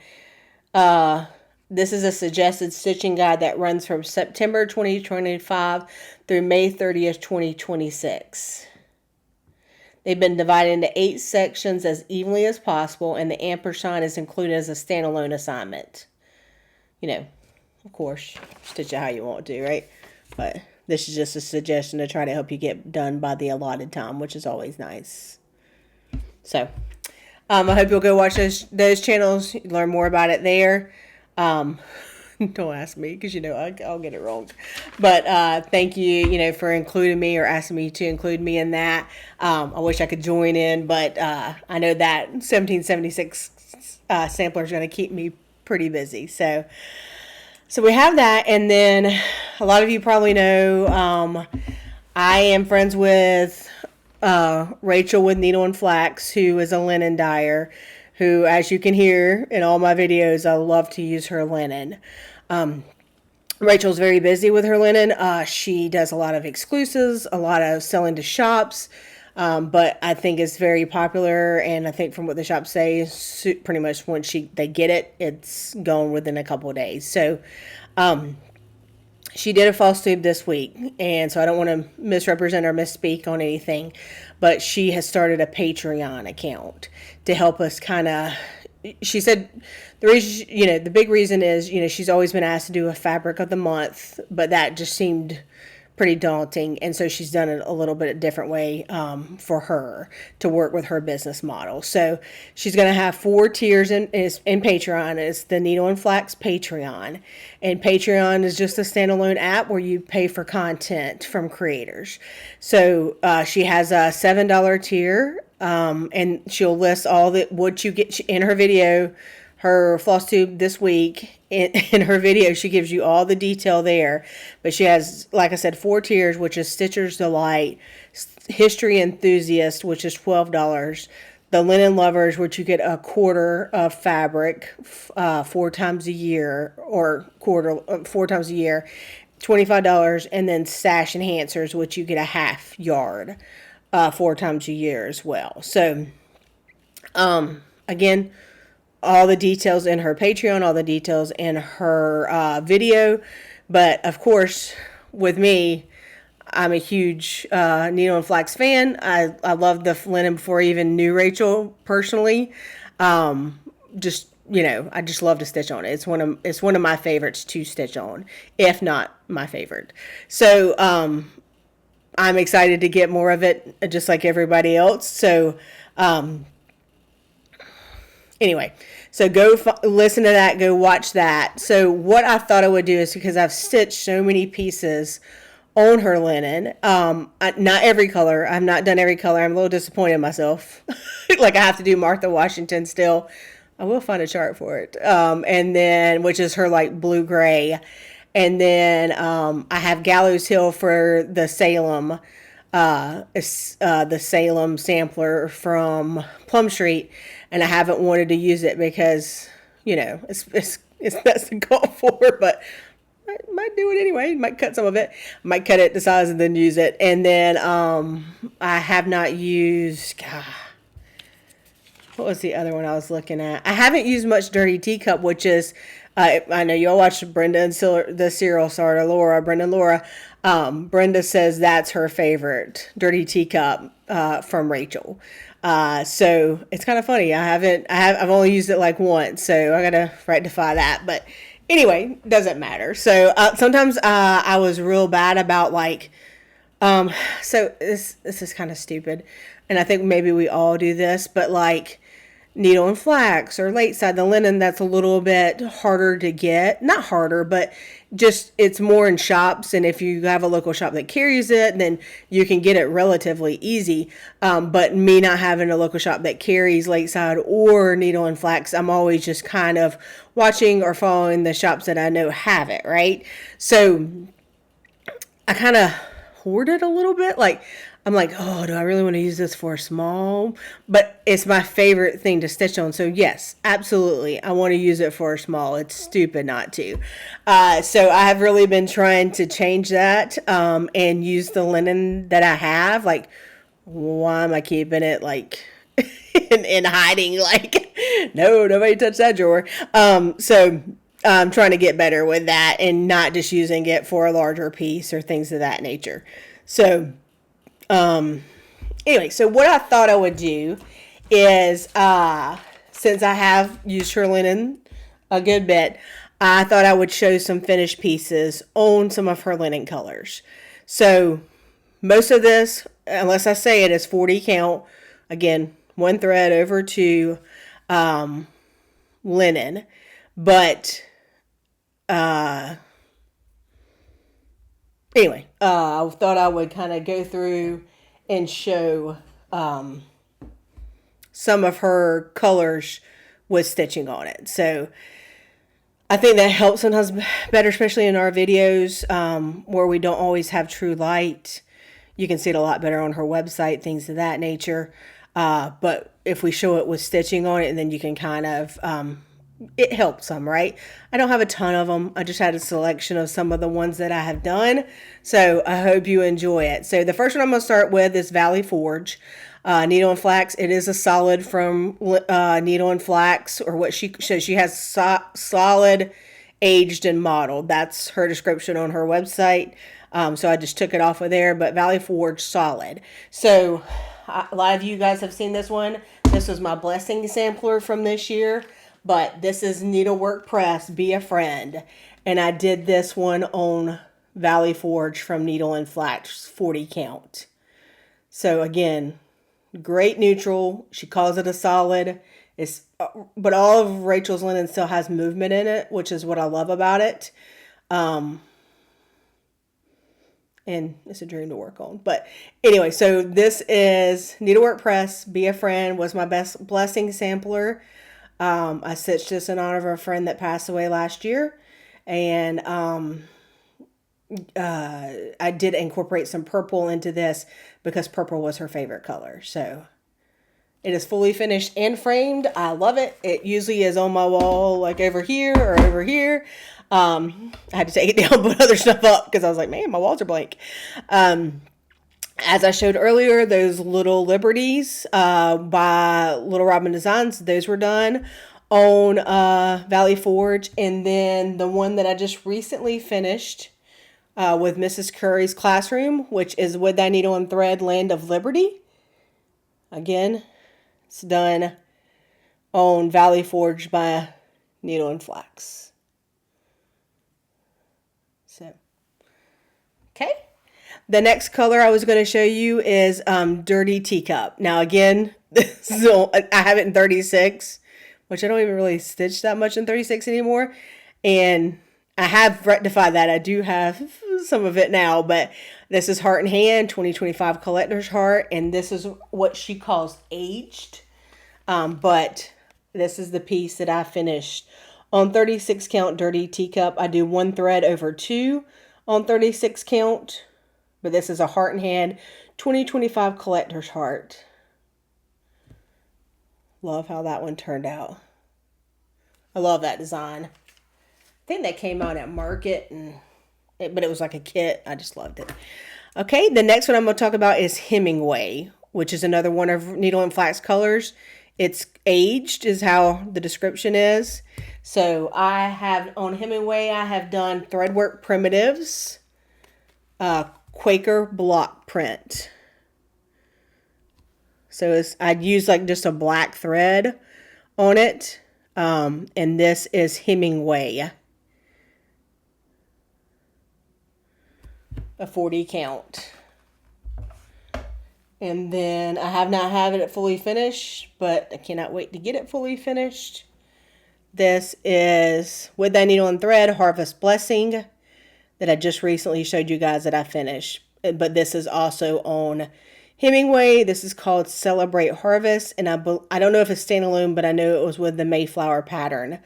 This is a suggested stitching guide that runs from September 2025 through May 30th, 2026. They've been divided into 8 sections as evenly as possible, and the ampersand is included as a standalone assignment. Of course, stitch it how you want to, right? But this is just a suggestion to try to help you get done by the allotted time, which is always nice. So, I hope you'll go watch those channels, learn more about it there. Don't ask me because, I'll get it wrong. But thank you, for including me or asking me to include me in that. I wish I could join in, but I know that 1776 sampler is going to keep me pretty busy. So we have that. And then a lot of you probably know I am friends with Rachel with Needle and Flax, who is a linen dyer, who, as you can hear in all my videos, I love to use her linen. Rachel's very busy with her linen. She does a lot of exclusives, a lot of selling to shops, but I think it's very popular, and I think from what the shops say, pretty much when they get it, it's gone within a couple of days. So, she did a Flosstube this week, and so I don't want to misrepresent or misspeak on anything, but she has started a Patreon account to help us kind of. She said the reason, the big reason is, she's always been asked to do a fabric of the month, but that just seemed pretty daunting, and so she's done it a little bit a different way for her to work with her business model. So she's going to have 4 tiers in Patreon. It's the Needle and Flax Patreon, and Patreon is just a standalone app where you pay for content from creators. So she has a $7 tier, and she'll list all what you get in her video. Her Flosstube this week, in her video, she gives you all the detail there. But she has, like I said, 4 tiers, which is Stitcher's Delight, History Enthusiast, which is $12, the Linen Lovers, which you get a quarter of fabric 4 times a year, or 4 times a year, $25, and then Stash Enhancers, which you get a half yard 4 times a year as well. So, again, all the details in her Patreon, all the details in her video. But, of course, with me, I'm a huge Needle and Flax fan. I love the linen before I even knew Rachel personally. I just love to stitch on it. It's one of my favorites to stitch on, if not my favorite. So, I'm excited to get more of it, just like everybody else. So, anyway, so go listen to that, go watch that. So what I thought I would do is, because I've stitched so many pieces on her linen, not every color. I've not done every color. I'm a little disappointed in myself. Like I have to do Martha Washington still. I will find a chart for it. And then, which is her like blue gray. And then I have Gallows Hill for the Salem. The Salem sampler from Plum Street, and I haven't wanted to use it because it's best to call for, but I might do it anyway. Might cut some of it, might cut it to size and then use it. And then I have not used. What was the other one I was looking at? I haven't used much Dirty Teacup, which is. I know you all watched Brenda and the Serial Starter, Brenda and Laura. Brenda says that's her favorite Dirty Teacup from Rachel. So it's kind of funny. I've only used it like once, so I gotta rectify that. But anyway, doesn't matter. So sometimes I was real bad about like. So this is kind of stupid, and I think maybe we all do this, but like. Needle and Flax or Lakeside, the linen that's a little bit harder to get. Not harder, but just it's more in shops. And if you have a local shop that carries it, then you can get it relatively easy. But me not having a local shop that carries Lakeside or Needle and Flax, I'm always just kind of watching or following the shops that I know have it, right? So I kind of hoard it a little bit. Like, I'm like, oh, do I really want to use this for a small? But it's my favorite thing to stitch on. So yes, absolutely. I want to use it for a small. It's stupid not to. So I have really been trying to change that and use the linen that I have. Like, why am I keeping it like in hiding? Like, no, nobody touch that drawer. So I'm trying to get better with that and not just using it for a larger piece or things of that nature. So anyway, so what I thought I would do is, since I have used her linen a good bit, I thought I would show some finished pieces on some of her linen colors. So most of this, unless I say it, is 40 count. Again, one thread over to linen. But anyway, I thought I would kind of go through and show some of her colors with stitching on it. So I think that helps sometimes better, especially in our videos where we don't always have true light. You can see it a lot better on her website, things of that nature. But if we show it with stitching on it, and then you can kind of, it helps some, right? I don't have a ton of them. I just had a selection of some of the ones that I have done. So I hope you enjoy it. So the first one I'm going to start with is Valley Forge. Needle and Flax. It is a solid from Needle and Flax, or what she says. She has solid, aged, and modeled. That's her description on her website. So I just took it off of there. But Valley Forge solid. So a lot of you guys have seen this one. This was my blessing sampler from this year. But this is Needlework Press, Be a Friend. And I did this one on Valley Forge from Needle and Flax, 40 count. So again, great neutral. She calls it a solid. But all of Rachel's linen still has movement in it, which is what I love about it. And it's a dream to work on. But anyway, so this is Needlework Press, Be a Friend, was my best blessing sampler. I stitched this in honor of a friend that passed away last year. And I did incorporate some purple into this because purple was her favorite color. So it is fully finished and framed. I love it. It usually is on my wall, like over here or over here. I had to take it down, put other stuff up because I was like, man, my walls are blank. As I showed earlier, those Little Liberties by Little Robin Designs, those were done on Valley Forge. And then the one that I just recently finished with Mrs. Curry's Classroom, which is With Thy Needle and Thread, Land of Liberty. Again, it's done on Valley Forge by Needle and Flax. So, okay. The next color I was going to show you is Dirty Teacup. Now again, so I have it in 36, which I don't even really stitch that much in 36 anymore. And I have rectified that. I do have some of it now, but this is Heart and Hand 2025 Collector's Heart, and this is what she calls aged. But this is the piece that I finished on 36 count Dirty Teacup. I do one thread over two on 36 count. But this is a Heart and Hand 2025 Collector's Heart. Love how that one turned out. I love that design. I think that came out at Market, but it was like a kit. I just loved it. Okay, the next one I'm going to talk about is Hemingway, which is another one of Needle and Flax colors. It's aged is how the description is. So I have, on Hemingway, I have done Threadwork Primitives, Quaker block print. So I'd use like just a black thread on it. And this is Hemingway. A 40 count. And then I have not had it fully finished, but I cannot wait to get it fully finished. This is With Thy Needle and Thread, Harvest Blessing, that I just recently showed you guys that I finished. But this is also on Hemingway. This is called Celebrate Harvest. And I don't know if it's standalone, but I know it was with the Mayflower pattern.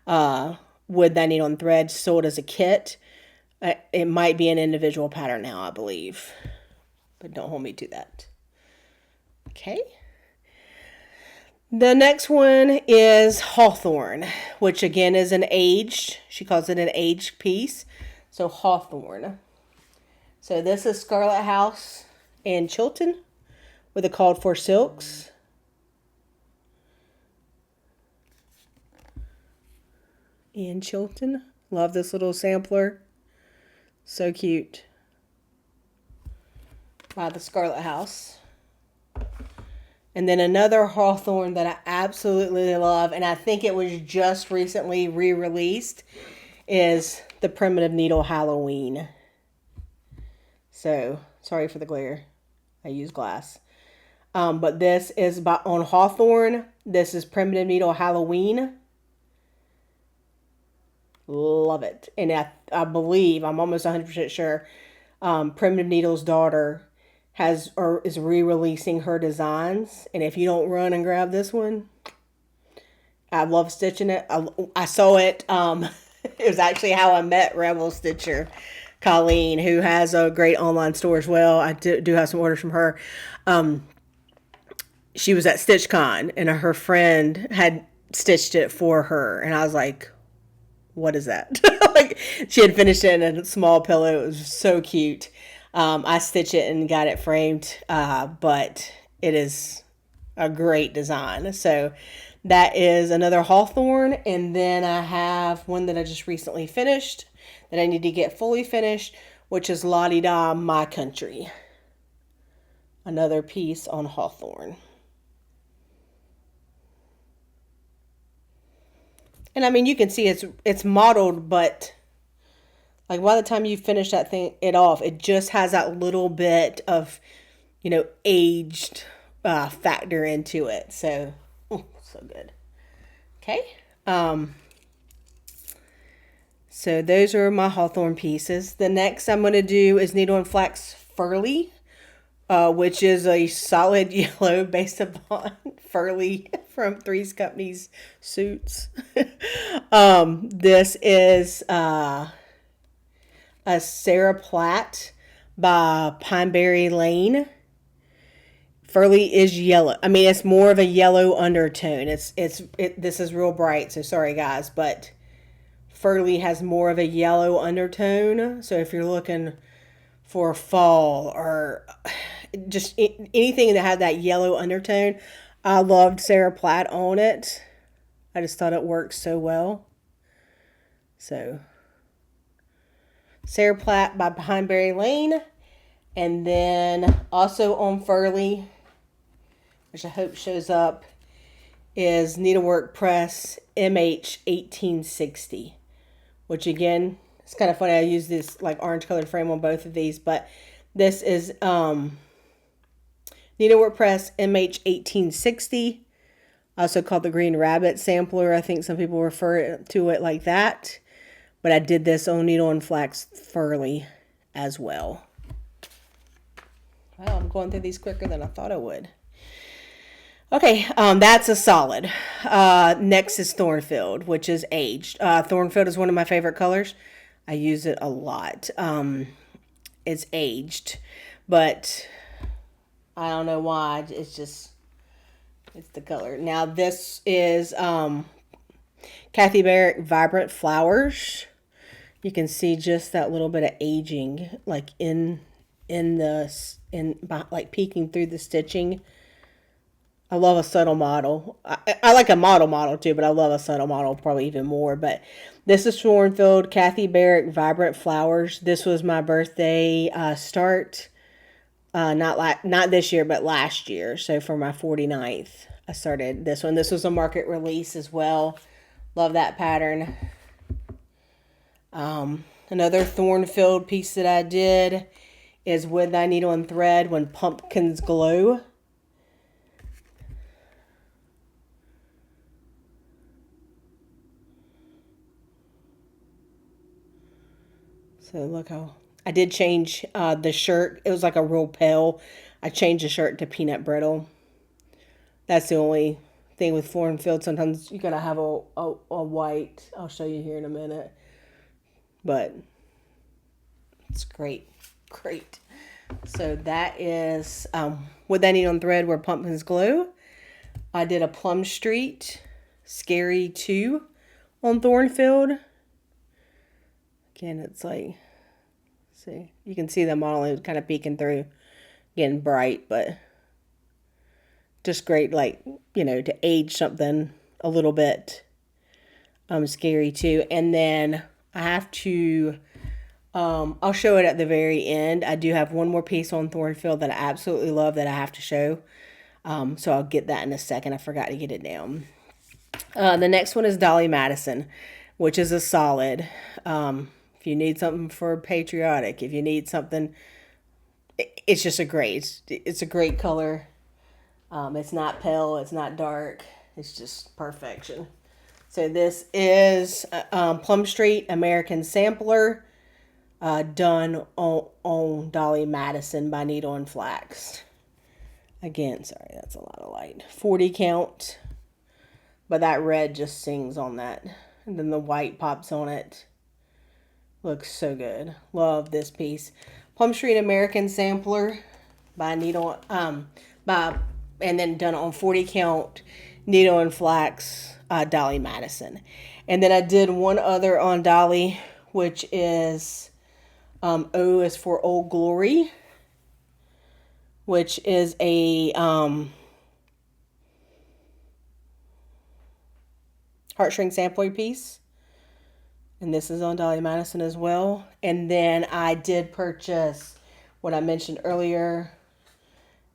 With Thy Needle and Thread, sold as a kit. It might be an individual pattern now, I believe. But don't hold me to that. Okay. The next one is Hawthorne, which again is an aged. She calls it an aged piece. So Hawthorne. So this is Scarlet House in Chilton with the Called For Silks. In Chilton. Love this little sampler. So cute. By the Scarlet House. And then another Hawthorne that I absolutely love, and I think it was just recently re-released, is the Primitive Needle Halloween. So, sorry for the glare. I use glass. But this is on Hawthorne. This is Primitive Needle Halloween. Love it. And I believe, I'm almost 100% sure, Primitive Needle's daughter is re-releasing her designs. And if you don't run and grab this one, I love stitching it. I saw it. It was actually how I met Rebel Stitcher Colleen, who has a great online store as well. I do have some orders from her. She was at StitchCon, and her friend had stitched it for her. And I was like, what is that? Like, she had finished it in a small pillow. It was so cute. I stitched it and got it framed, but it is a great design. So that is another Hawthorne. And then I have one that I just recently finished that I need to get fully finished, which is Lottie Da My Country. Another piece on Hawthorne. And I mean, you can see it's modeled, but like by the time you finish it off, it just has that little bit of, aged factor into it. So, so good. Okay. So those are my Hawthorne pieces. The next I'm going to do is Needle and Flax Furley, which is a solid yellow based upon Furley from Three's Company's suits. This is a Sarah Platt by Pineberry Lane. Furley is yellow. I mean, it's more of a yellow undertone. This is real bright, so sorry guys, but Furley has more of a yellow undertone. So if you're looking for fall or just anything that had that yellow undertone, I loved Sarah Platt on it. I just thought it worked so well. So Sarah Platt by Pineberry Lane. And then also on Furley, which I hope shows up, is Needlework Press MH 1860. Which again, it's kind of funny. I use this like orange colored frame on both of these, but this is Needlework Press MH 1860, also called the Green Rabbit Sampler. I think some people refer to it like that, but I did this on Needle and Flax Furley as well. Well, I'm going through these quicker than I thought I would. Okay, that's a solid. Next is Thornfield, which is aged. Thornfield is one of my favorite colors. I use it a lot. It's aged, but I don't know why. It's the color. Now this is Kathy Barrick Vibrant Flowers. You can see just that little bit of aging, like like peeking through the stitching. I love a subtle model. I like a model too, but I love a subtle model probably even more. But this is Thornfield, Kathy Barrick Vibrant Flowers. This was my birthday start. Not this year, but last year. So for my 49th, I started this one. This was a market release as well. Love that pattern. Another Thornfield piece that I did is With Thy Needle and Thread When Pumpkins Glow. So look how I did change the shirt. It was like a real pale. I changed the shirt to peanut brittle. That's the only thing with Thornfield. Sometimes you gotta have a white. I'll show you here in a minute. But it's great. So that is With That Needle and Thread Where Pumpkins Glow. I did a Plum Street Scary 2 on Thornfield. Again, it's like, see, you can see the model kind of peeking through, getting bright, but just great, like, to age something a little bit. Scary too. And then I have to, I'll show it at the very end. I do have one more piece on Thornfield that I absolutely love that I have to show. So I'll get that in a second. I forgot to get it down. The next one is Dolly Madison, which is a solid. If you need something for Patriotic, if you need something, it's just it's a great color. It's not pale, it's not dark, it's just perfection. So this is Plum Street American Sampler, done on Dolly Madison by Needle and Flax. Again, sorry, that's a lot of light. 40 count, but that red just sings on that. And then the white pops on it. Looks so good. Love this piece. Plum Street American Sampler by Needle, and then done on 40 count Needle and Flax, Dolly Madison. And then I did one other on Dolly, which is O is for Old Glory, which is a heartstring sampler piece. And this is on Dolly Madison as well. And then I did purchase what I mentioned earlier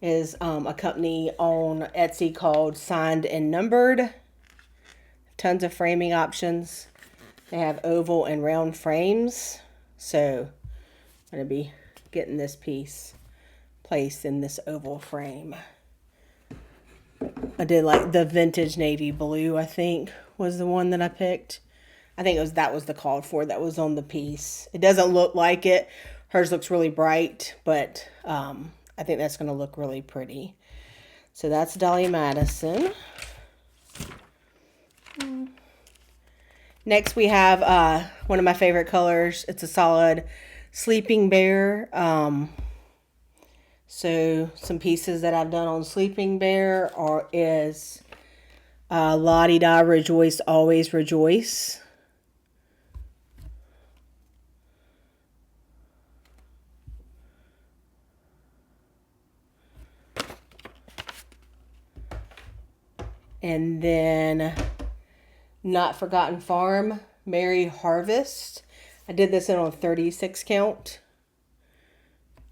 is a company on Etsy called Signed and Numbered. Tons of framing options. They have oval and round frames. So I'm going to be getting this piece placed in this oval frame. I did like the vintage navy blue, I think, was the one that I picked. I think that was the called for that was on the piece. It doesn't look like it. Hers looks really bright, but I think that's going to look really pretty. So that's Dolly Madison. Next we have one of my favorite colors. It's a solid Sleeping Bear. So some pieces that I've done on Sleeping Bear is La-Di-Da, Rejoice, Always Rejoice. And then Not Forgotten Farm, Merry Harvest. I did this in on 36 count.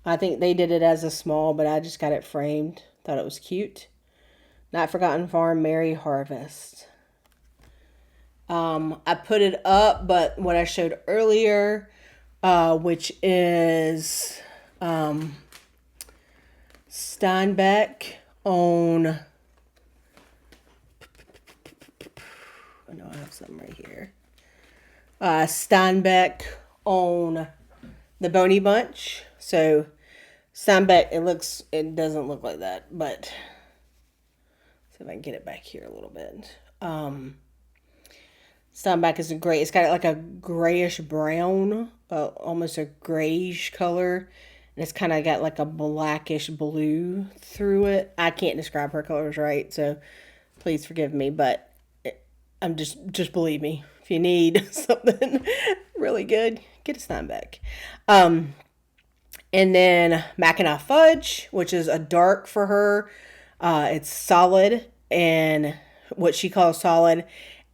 I think they did it as a small, but I just got it framed. Thought it was cute. Not Forgotten Farm, Merry Harvest. I put it up, but what I showed earlier, which is Steinbeck on... I know I have something right here. Steinbeck on the Boney Bunch. So Steinbeck, it doesn't look like that, but see if I can get it back here a little bit. Steinbeck is it's got like a grayish brown, almost a grayish color. And it's kind of got like a blackish blue through it. I can't describe her colors right, so please forgive me, but I'm just believe me. If you need something really good, get a Steinbeck. And then Mackinac Fudge, which is a dark for her. It's solid and what she calls solid.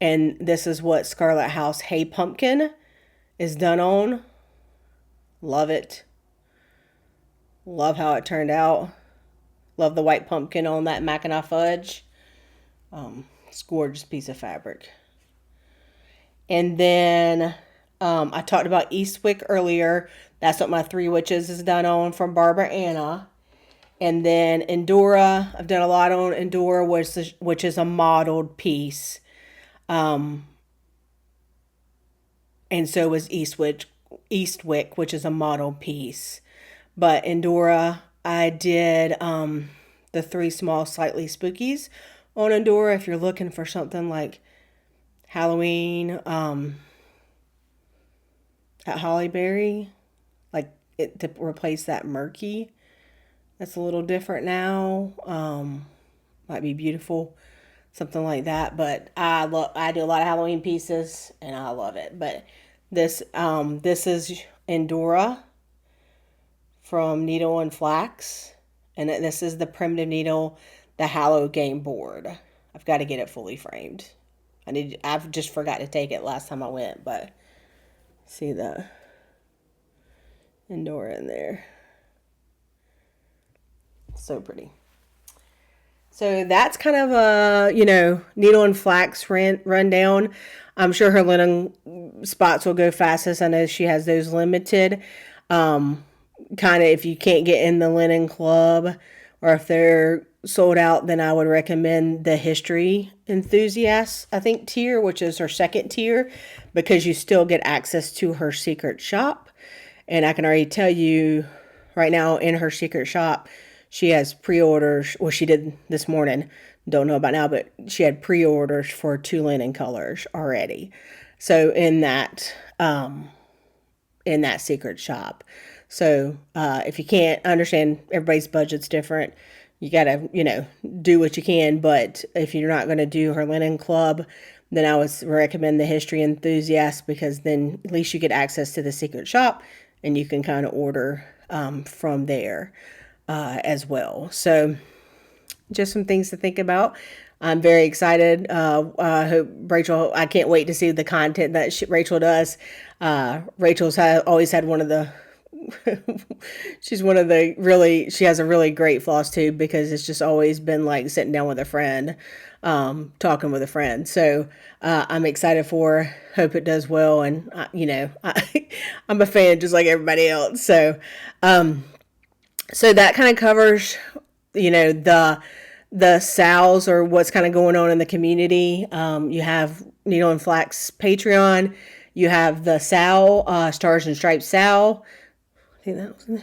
And this is what Scarlet House Hey Pumpkin is done on. Love it. Love how it turned out. Love the white pumpkin on that Mackinac Fudge. It's a gorgeous piece of fabric. And then I talked about Eastwick earlier. That's what my Three Witches is done on from Barbara Anna. And then Endora, I've done a lot on Endora, which is a modeled piece. And so is Eastwick, which is a modeled piece. But Endora, I did the 3 small slightly spookies on Endora. If you're looking for something like Halloween at Hollyberry, like it to replace that murky. That's a little different now. Might be beautiful, something like that. But I do a lot of Halloween pieces, and I love it. But this is Endora from Needle and Flax, and this is the Primitive Needle, the Hallow Game Board. I've got to get it fully framed. I've just forgot to take it last time I went, but see the Endora in there. So pretty. So that's kind of a, needle and flax rundown. I'm sure her linen spots will go fastest. I know she has those limited. Kind of if you can't get in the linen club or if they're sold out, then I would recommend the history enthusiast, I think, tier, which is her second tier, because you still get access to her secret shop. And I can already tell you right now in her secret shop, she has pre-orders. Well, she did this morning. Don't know about now, but she had pre-orders for 2 linen colors already. So in that secret shop. So if you can't understand, everybody's budget's different. You gotta, do what you can. But if you're not going to do her linen club, then I would recommend the history enthusiast, because then at least you get access to the secret shop and you can kind of order from there as well. So just some things to think about. I'm very excited. I hope Rachel, I can't wait to see the content that Rachel does. Rachel's always had one of the, she has a really great floss tube, because it's just always been like sitting down with a friend, talking with a friend. So I'm excited for her. Hope it does well. And, I'm a fan just like everybody else. So, so that kind of covers, the sales or what's kind of going on in the community. You have Needle and Flax Patreon. You have the Sal, Stars and Stripes Sal. I think that was the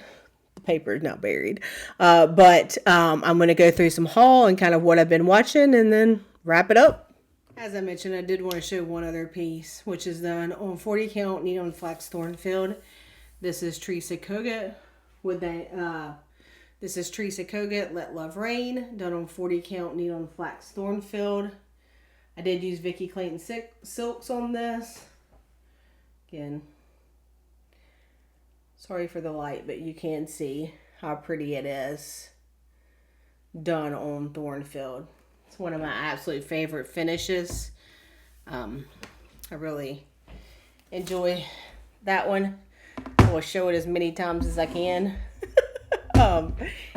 paper is not buried. But I'm going to go through some haul and kind of what I've been watching and then wrap it up. As I mentioned, I did want to show one other piece, which is done on 40 count Needle and Flax Thornfield. This is Teresa Kogut with a this is Teresa Kogut, Let Love Rain, done on 40 count Needle and Flax Thornfield. I did use Vicki Clayton silks on this. Again, sorry for the light, but you can see how pretty it is done on Thornfield. It's one of my absolute favorite finishes. I really enjoy that one. I will show it as many times as I can.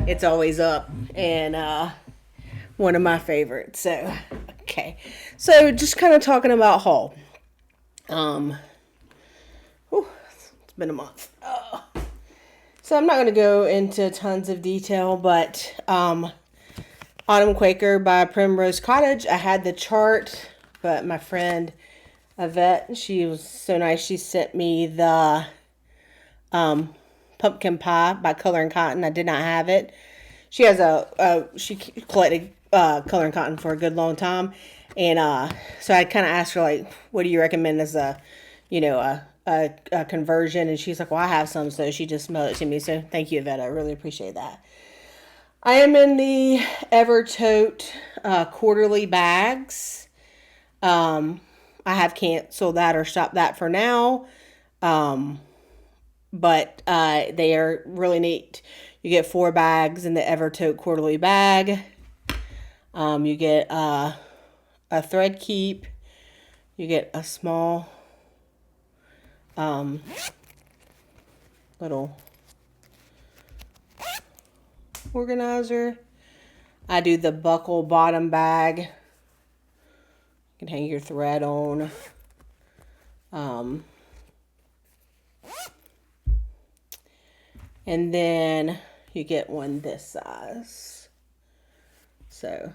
It's always up and one of my favorites. So okay, so just kind of talking about haul. It's been a month. So I'm not going to go into tons of detail, but Autumn Quaker by Primrose Cottage. I had the chart, but my friend Yvette, she was so nice. She sent me the Pumpkin Pie by Color and Cotton. I did not have it. She has she collected Color and Cotton for a good long time, and so I kind of asked her, like, what do you recommend as a conversion? And she's like, well, I have some, so she just mailed it to me. So thank you, Yvette. I really appreciate that. I am in the Evertote quarterly bags. I have canceled that or stopped that for now. But they are really neat. You get 4 bags in the Evertote quarterly bag. You get a thread keep. You get a small little organizer. I do the buckle bottom bag. You can hang your thread on. And then you get one this size. So,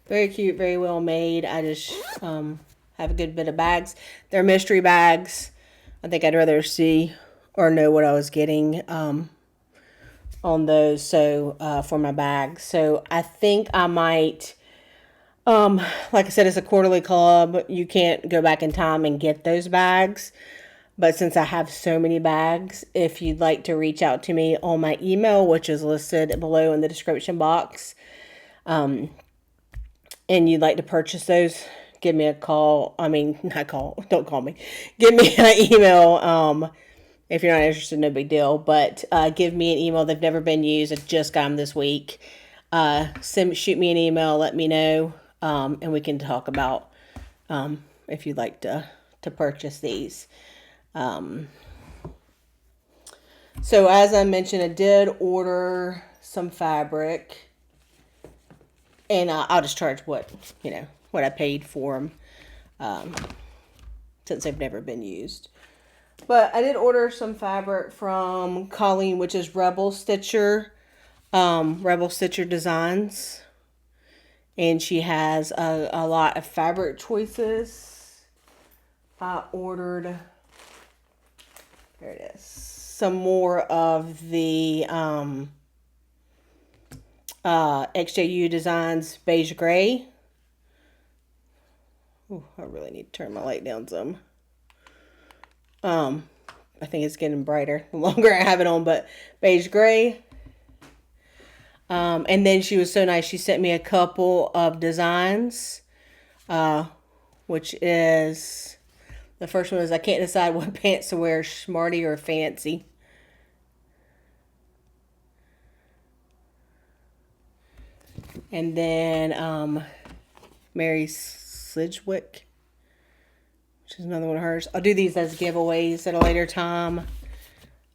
very cute, very well made. I just have a good bit of bags. They're mystery bags. I think I'd rather see or know what I was getting on those. So, for my bags. So, I think I might, like I said, it's a quarterly club. You can't go back in time and get those bags. But since I have so many bags, if you'd like to reach out to me on my email, which is listed below in the description box, and you'd like to purchase those, give me a call. I mean, not call. Don't call me. Give me an email. If you're not interested, no big deal. But give me an email. They've never been used. I just got them this week. Shoot me an email. Let me know, and we can talk about if you'd like to purchase these. So as I mentioned, I did order some fabric. And I'll just charge what I paid for them, since they've never been used. But I did order some fabric from Colleen, which is Rebel Stitcher Designs. And she has a lot of fabric choices. I ordered, there it is, some more of the XJU Designs Beige Gray. Ooh, I really need to turn my light down some. I think it's getting brighter the longer I have it on, but Beige Gray. And then she was so nice. She sent me a couple of designs, which is, the first one is, I can't decide what pants to wear, smarty or fancy. And then Mary Slidgewick, which is another one of hers. I'll do these as giveaways at a later time.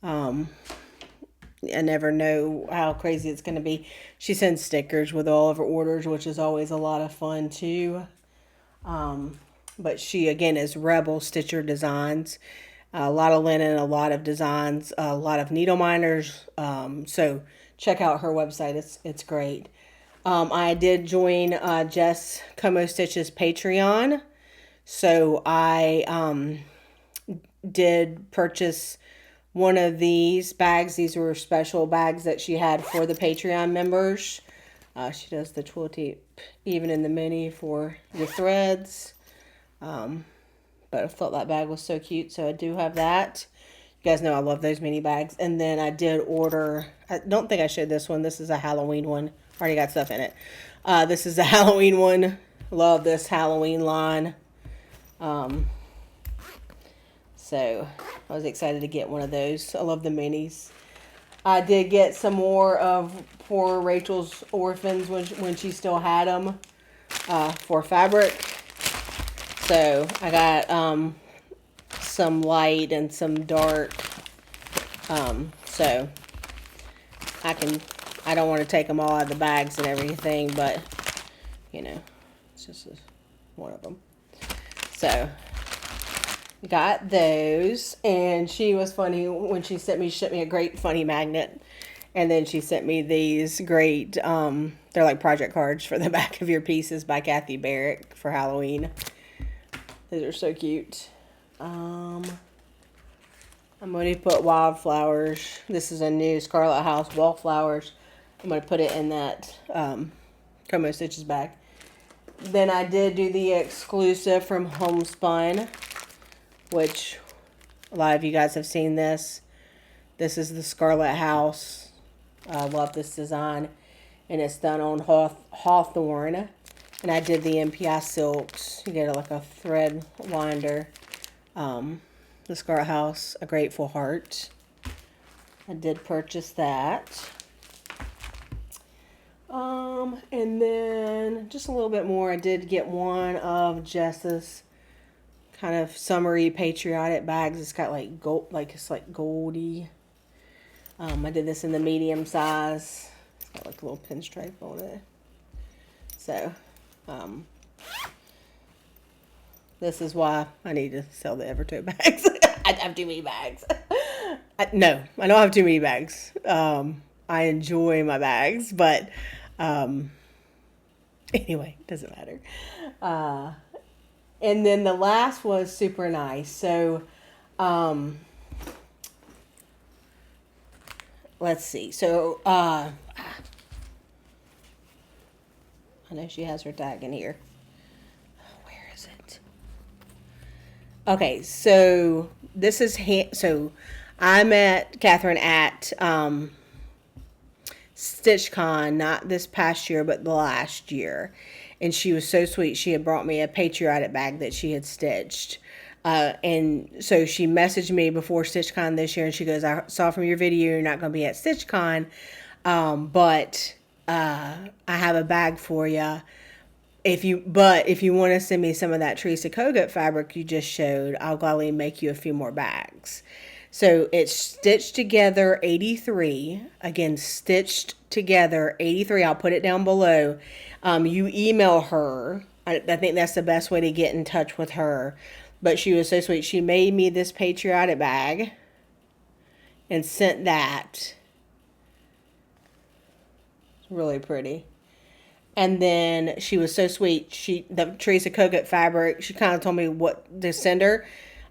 I never know how crazy it's going to be. She sends stickers with all of her orders, which is always a lot of fun too. But she, again, is Rebel Stitcher Designs. A lot of linen, a lot of designs, a lot of needle minders. So check out her website. It's great. I did join Jess Como Stitch's Patreon. So I did purchase one of these bags. These were special bags that she had for the Patreon members. She does the twill tape even in the mini for the threads. But I thought that bag was so cute, so I do have that. You guys know I love those mini bags. And then I did order, I don't think I showed this one. This is a Halloween one. Already got stuff in it. This is a Halloween one. Love this Halloween line. So I was excited to get one of those. I love the minis. I did get some more of poor Rachel's orphans when she still had them for fabric. So I got some light and some dark. So I don't want to take them all out of the bags and everything, but it's just one of them. So got those, and she was funny when she sent me a great funny magnet, and then she sent me these great they're like project cards for the back of your pieces by Kathy Barrick for Halloween. Those are so cute. I'm going to put wildflowers. This is a new Scarlet House wallflowers. I'm going to put it in that Como Stitches bag. Then I did do the exclusive from Homespun, which a lot of you guys have seen this. This is the Scarlet House. I love this design. And it's done on Hawthorne. And I did the MPI silks. You get like a thread winder. The Scarlet House, A Grateful Heart. I did purchase that. And then just a little bit more. I did get one of Jess's kind of summery patriotic bags. It's got like gold, it's like goldy. I did this in the medium size. It's got like a little pinstripe on it. So, this is why I need to sell the Evertote bags. I have too many bags. No, I don't have too many bags. I enjoy my bags, but anyway, doesn't matter. And then the last was super nice. So, let's see. So, I know she has her tag in here. Where is it? Okay, so this is so I met Catherine at StitchCon, not this past year, but the last year. And she was so sweet. She had brought me a Patriotic bag that she had stitched. And so she messaged me before StitchCon this year, and she goes, I saw from your video you're not going to be at StitchCon, but I have a bag for you. If you want to send me some of that Teresa Kogut fabric you just showed, I'll gladly make you a few more bags. So it's Stitched Together 83. Again, Stitched Together 83. I'll put it down below. You email her. I think that's the best way to get in touch with her. But she was so sweet. She made me this Patriotic bag and sent that. It's really pretty. And then she was so sweet. The Teresa Kogut fabric, she kind of told me what to send her.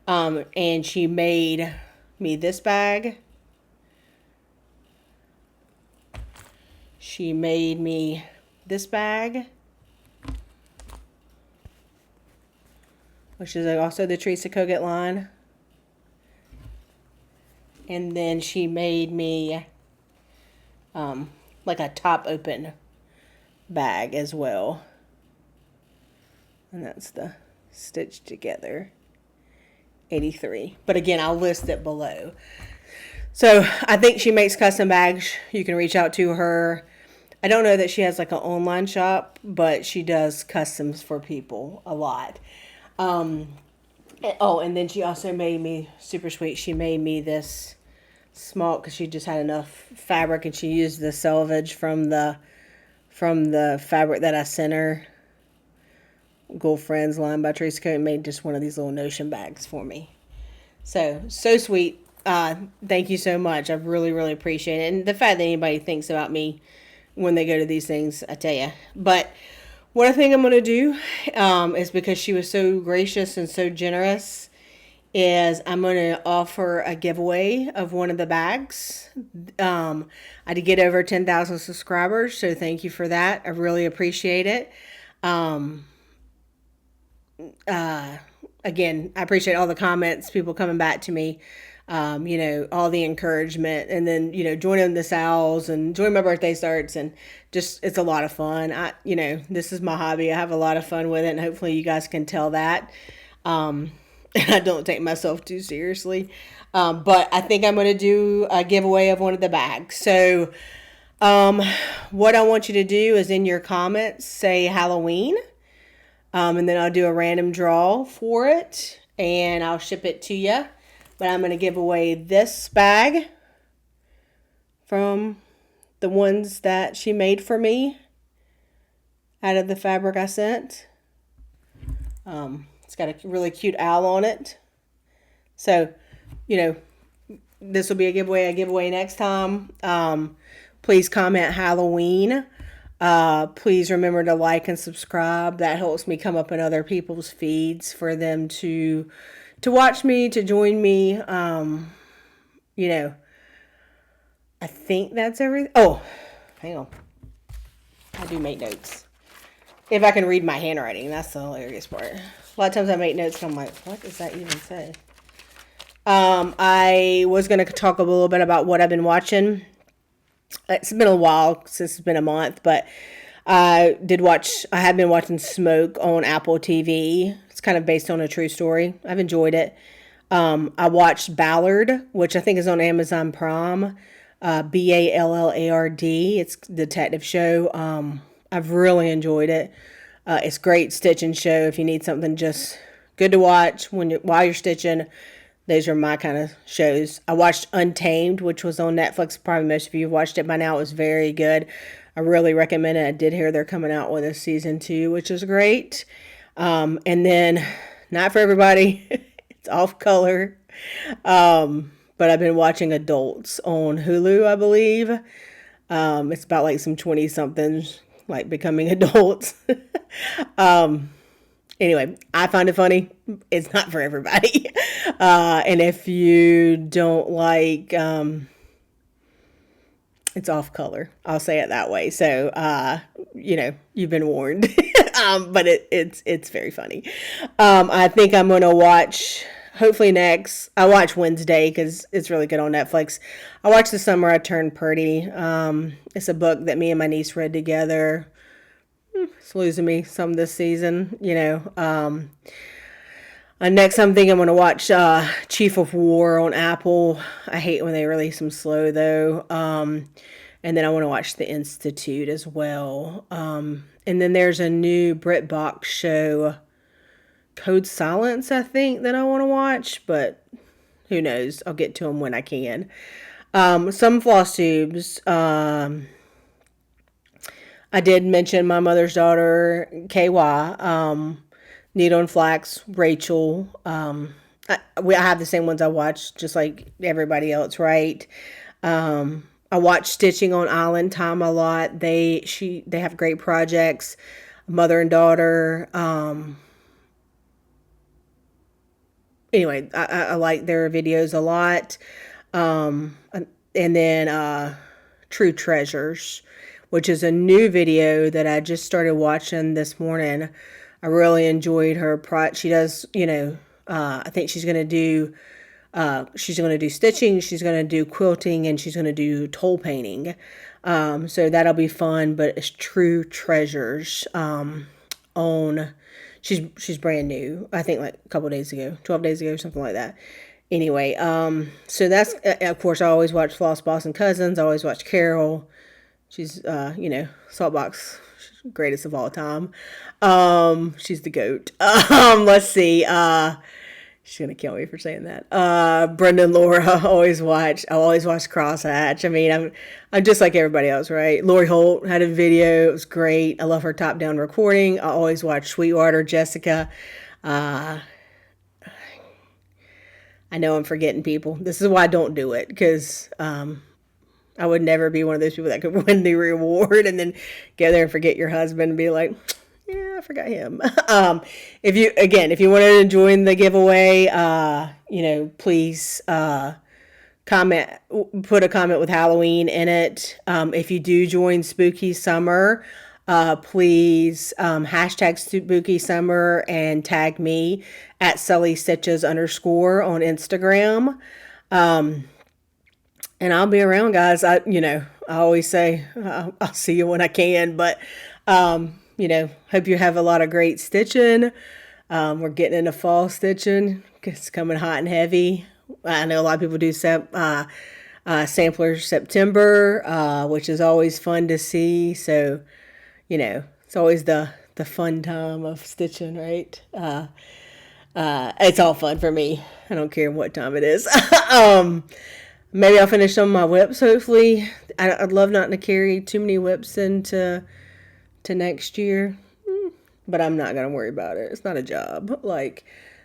And she made me this bag. She made me this bag, which is also the Teresa Kogut line. And then she made me like a top open bag as well. And that's the Stitched Together 83. But again, I'll list it below. So I think she makes custom bags. You can reach out to her. I don't know that she has like an online shop, but she does customs for people a lot. And then she also made me super sweet. She made me this small, because she just had enough fabric, and she used the selvage from the fabric that I sent her. Gold Friends line by Teresa Kogut, made just one of these little notion bags for me. So sweet. Thank you so much. I really, really appreciate it. And the fact that anybody thinks about me when they go to these things, I tell you. But what I think I'm going to do is, because she was so gracious and so generous, is I'm going to offer a giveaway of one of the bags. I did get over 10,000 subscribers, so thank you for that. I really appreciate it. Again, I appreciate all the comments, people coming back to me, all the encouragement, and then, joining the sales and joining my birthday starts, and just, it's a lot of fun. This is my hobby. I have a lot of fun with it, and hopefully you guys can tell that. And I don't take myself too seriously. But I think I'm going to do a giveaway of one of the bags. So, what I want you to do is, in your comments, say Halloween. And then I'll do a random draw for it, and I'll ship it to you. But I'm going to give away this bag from the ones that she made for me out of the fabric I sent. It's got a really cute owl on it. So, this will be a giveaway next time. Please comment Halloween. Please remember to like and subscribe. That helps me come up in other people's feeds for them to watch me, to join me. I think that's everything. Oh, hang on. I do make notes. If I can read my handwriting, that's the hilarious part. A lot of times I make notes and I'm like, what does that even say? I was going to talk a little bit about what I've been watching. It's been a while since it's been a month, but I have been watching Smoke on Apple TV. It's kind of based on a true story. I've enjoyed it. I watched Ballard, which I think is on Amazon Prime. Ballard. It's a detective show. I've really enjoyed it. It's a great stitching show if you need something just good to watch while you're stitching. Those are my kind of shows. I watched Untamed, which was on Netflix. Probably most of you have watched it by now. It was very good. I really recommend it. I did hear they're coming out with a season 2, which is great. And then, not for everybody, it's off color. But I've been watching Adults on Hulu, I believe. It's about like some 20-somethings like becoming adults. Anyway, I find it funny. It's not for everybody. And if you don't like, it's off color. I'll say it that way. So, you've been warned. But it's very funny. I think I'm going to watch, hopefully next, I watch Wednesday because it's really good on Netflix. I watched The Summer I Turned Pretty. It's a book that me and my niece read together. It's losing me some this season, Next, I'm thinking I'm going to watch Chief of War on Apple. I hate when they release them slow, though. And then I want to watch The Institute as well. And then there's a new BritBox show, Code Silence, I think, that I want to watch. But who knows? I'll get to them when I can. Some floss tubes. I did mention my mother's daughter, KY, Needle and Flax, Rachel. I have the same ones I watch, just like everybody else, right? I watch Stitching on Island Time a lot. They have great projects, mother and daughter. Anyway, I like their videos a lot. And then True Treasures, which is a new video that I just started watching this morning. I really enjoyed her. She does, I think she's going to do stitching, she's going to do quilting, and she's going to do toll painting. So that'll be fun, but it's True Treasures on... She's brand new. I think like a couple days ago, 12 days ago, something like that. Anyway, so that's, of course, I always watch Floss Boss and Cousins. I always watch Carol. She's, Saltbox, greatest of all time. She's the GOAT. Let's see. She's going to kill me for saying that. Brenda and Laura, I always watch Crosshatch. I mean, I'm just like everybody else, right? Lori Holt had a video. It was great. I love her top-down recording. I always watch Sweetwater, Jessica. I know I'm forgetting people. This is why I don't do it, because I would never be one of those people that could win the reward and then go there and forget your husband and be like... yeah, I forgot him. If you want to join the giveaway, please comment, put a comment with Halloween in it. If you do join Spooky Summer, please hashtag Spooky Summer and tag me at SullyStitches _ on Instagram. And I'll be around, guys. I always say I'll see you when I can, but hope you have a lot of great stitching. We're getting into fall stitching. It's coming hot and heavy. I know a lot of people do samplers September, which is always fun to see. So, it's always the fun time of stitching, right? It's all fun for me. I don't care what time it is. Maybe I'll finish on my whips, hopefully. I'd love not to carry too many whips into next year, but I'm not gonna worry about it. It's not a job,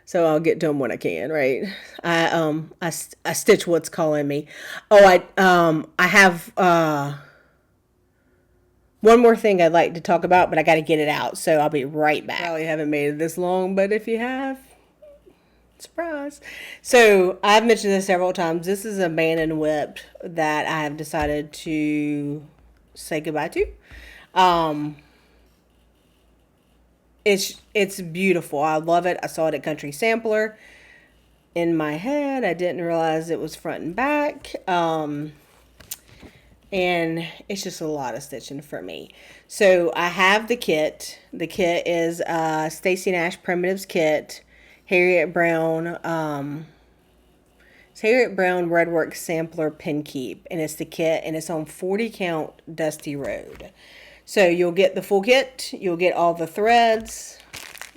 so I'll get to them when I can, right? I stitch what's calling me. I have one more thing I'd like to talk about, but I got to get it out, so I'll be right back. Probably haven't made it this long, but if you have, surprise. So I've mentioned this several times. This is a abandoned whip that I have decided to say goodbye to. It's beautiful. I love it. I saw it at Country Sampler. In my head, I didn't realize it was front and back. And it's just a lot of stitching for me. So I have the kit. The kit is Stacy Nash Primitives kit, Harriet Brown. It's Harriet Brown Redwork Sampler Pin Keep, and it's the kit, and it's on 40 count Dusty Road. So you'll get the full kit, you'll get all the threads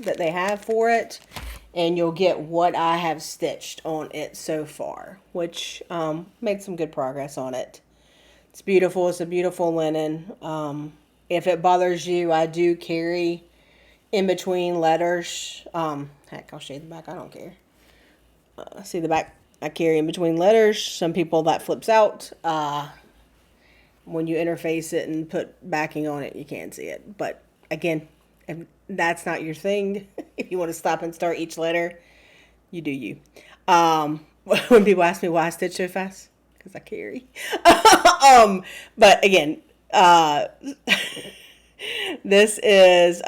that they have for it, and you'll get what I have stitched on it so far, which made some good progress on it. It's beautiful. It's a beautiful linen. If it bothers you, I do carry in between letters. Heck, I'll show you the back. I don't care. See the back? I carry in between letters. Some people that flips out. When you interface it and put backing on it, you can't see it. But again, if that's not your thing, if you want to stop and start each letter, you do you. When people ask me why I stitch so fast, because I carry. But again, this is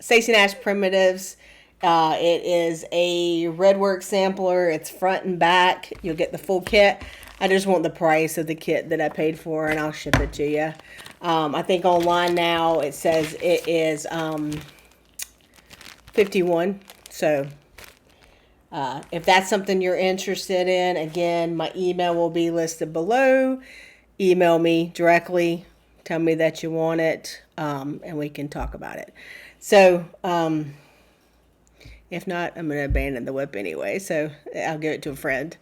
Stacy Nash Primitives. It is a Redwork sampler. It's front and back. You'll get the full kit. I just want the price of the kit that I paid for, and I'll ship it to you. I think online now it says it is $51. So if that's something you're interested in, again, my email will be listed below. Email me directly. Tell me that you want it, and we can talk about it. So If not, I'm going to abandon the whip anyway, so I'll give it to a friend.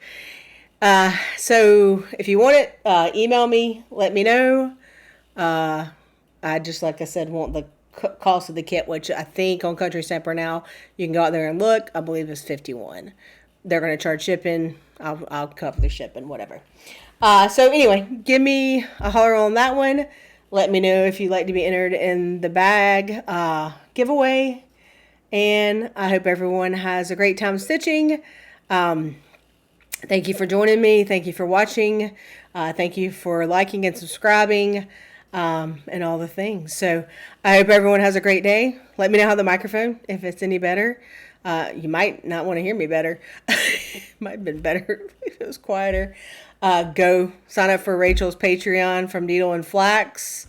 So if you want it, email me, let me know. I just, like I said, want the cost of the kit, which I think on Country Stamper now, you can go out there and look. I believe it's $51. They're going to charge shipping. I'll cover the shipping, whatever. So anyway, give me a holler on that one. Let me know if you'd like to be entered in the bag giveaway. And I hope everyone has a great time stitching. Thank you for joining me. Thank you for watching. Thank you for liking and subscribing. And all the things. So I hope everyone has a great day. Let me know how the microphone, if it's any better. You might not want to hear me better. Might have been better if it was quieter. Go sign up for Rachel's Patreon from Needle and Flax.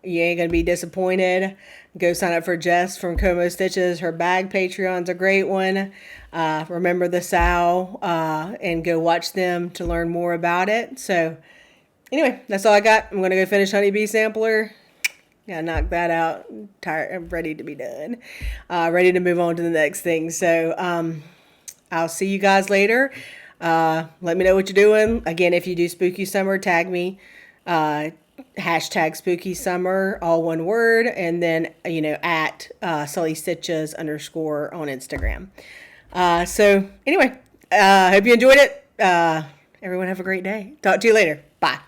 You ain't going to be disappointed. Go sign up for Jess from Como Stitches. Her bag Patreon's a great one. Remember the sow and go watch them to learn more about it. So anyway, that's all I got. I'm going to go finish Honeybee Sampler. Yeah, knock that out. I'm tired. I'm ready to be done. Ready to move on to the next thing. So I'll see you guys later. Let me know what you're doing. Again, if you do Spooky Summer, tag me. Hashtag Spooky Summer, all one word. And then, at Sully Stitches _ on Instagram. So anyway, hope you enjoyed it. Everyone have a great day. Talk to you later. Bye.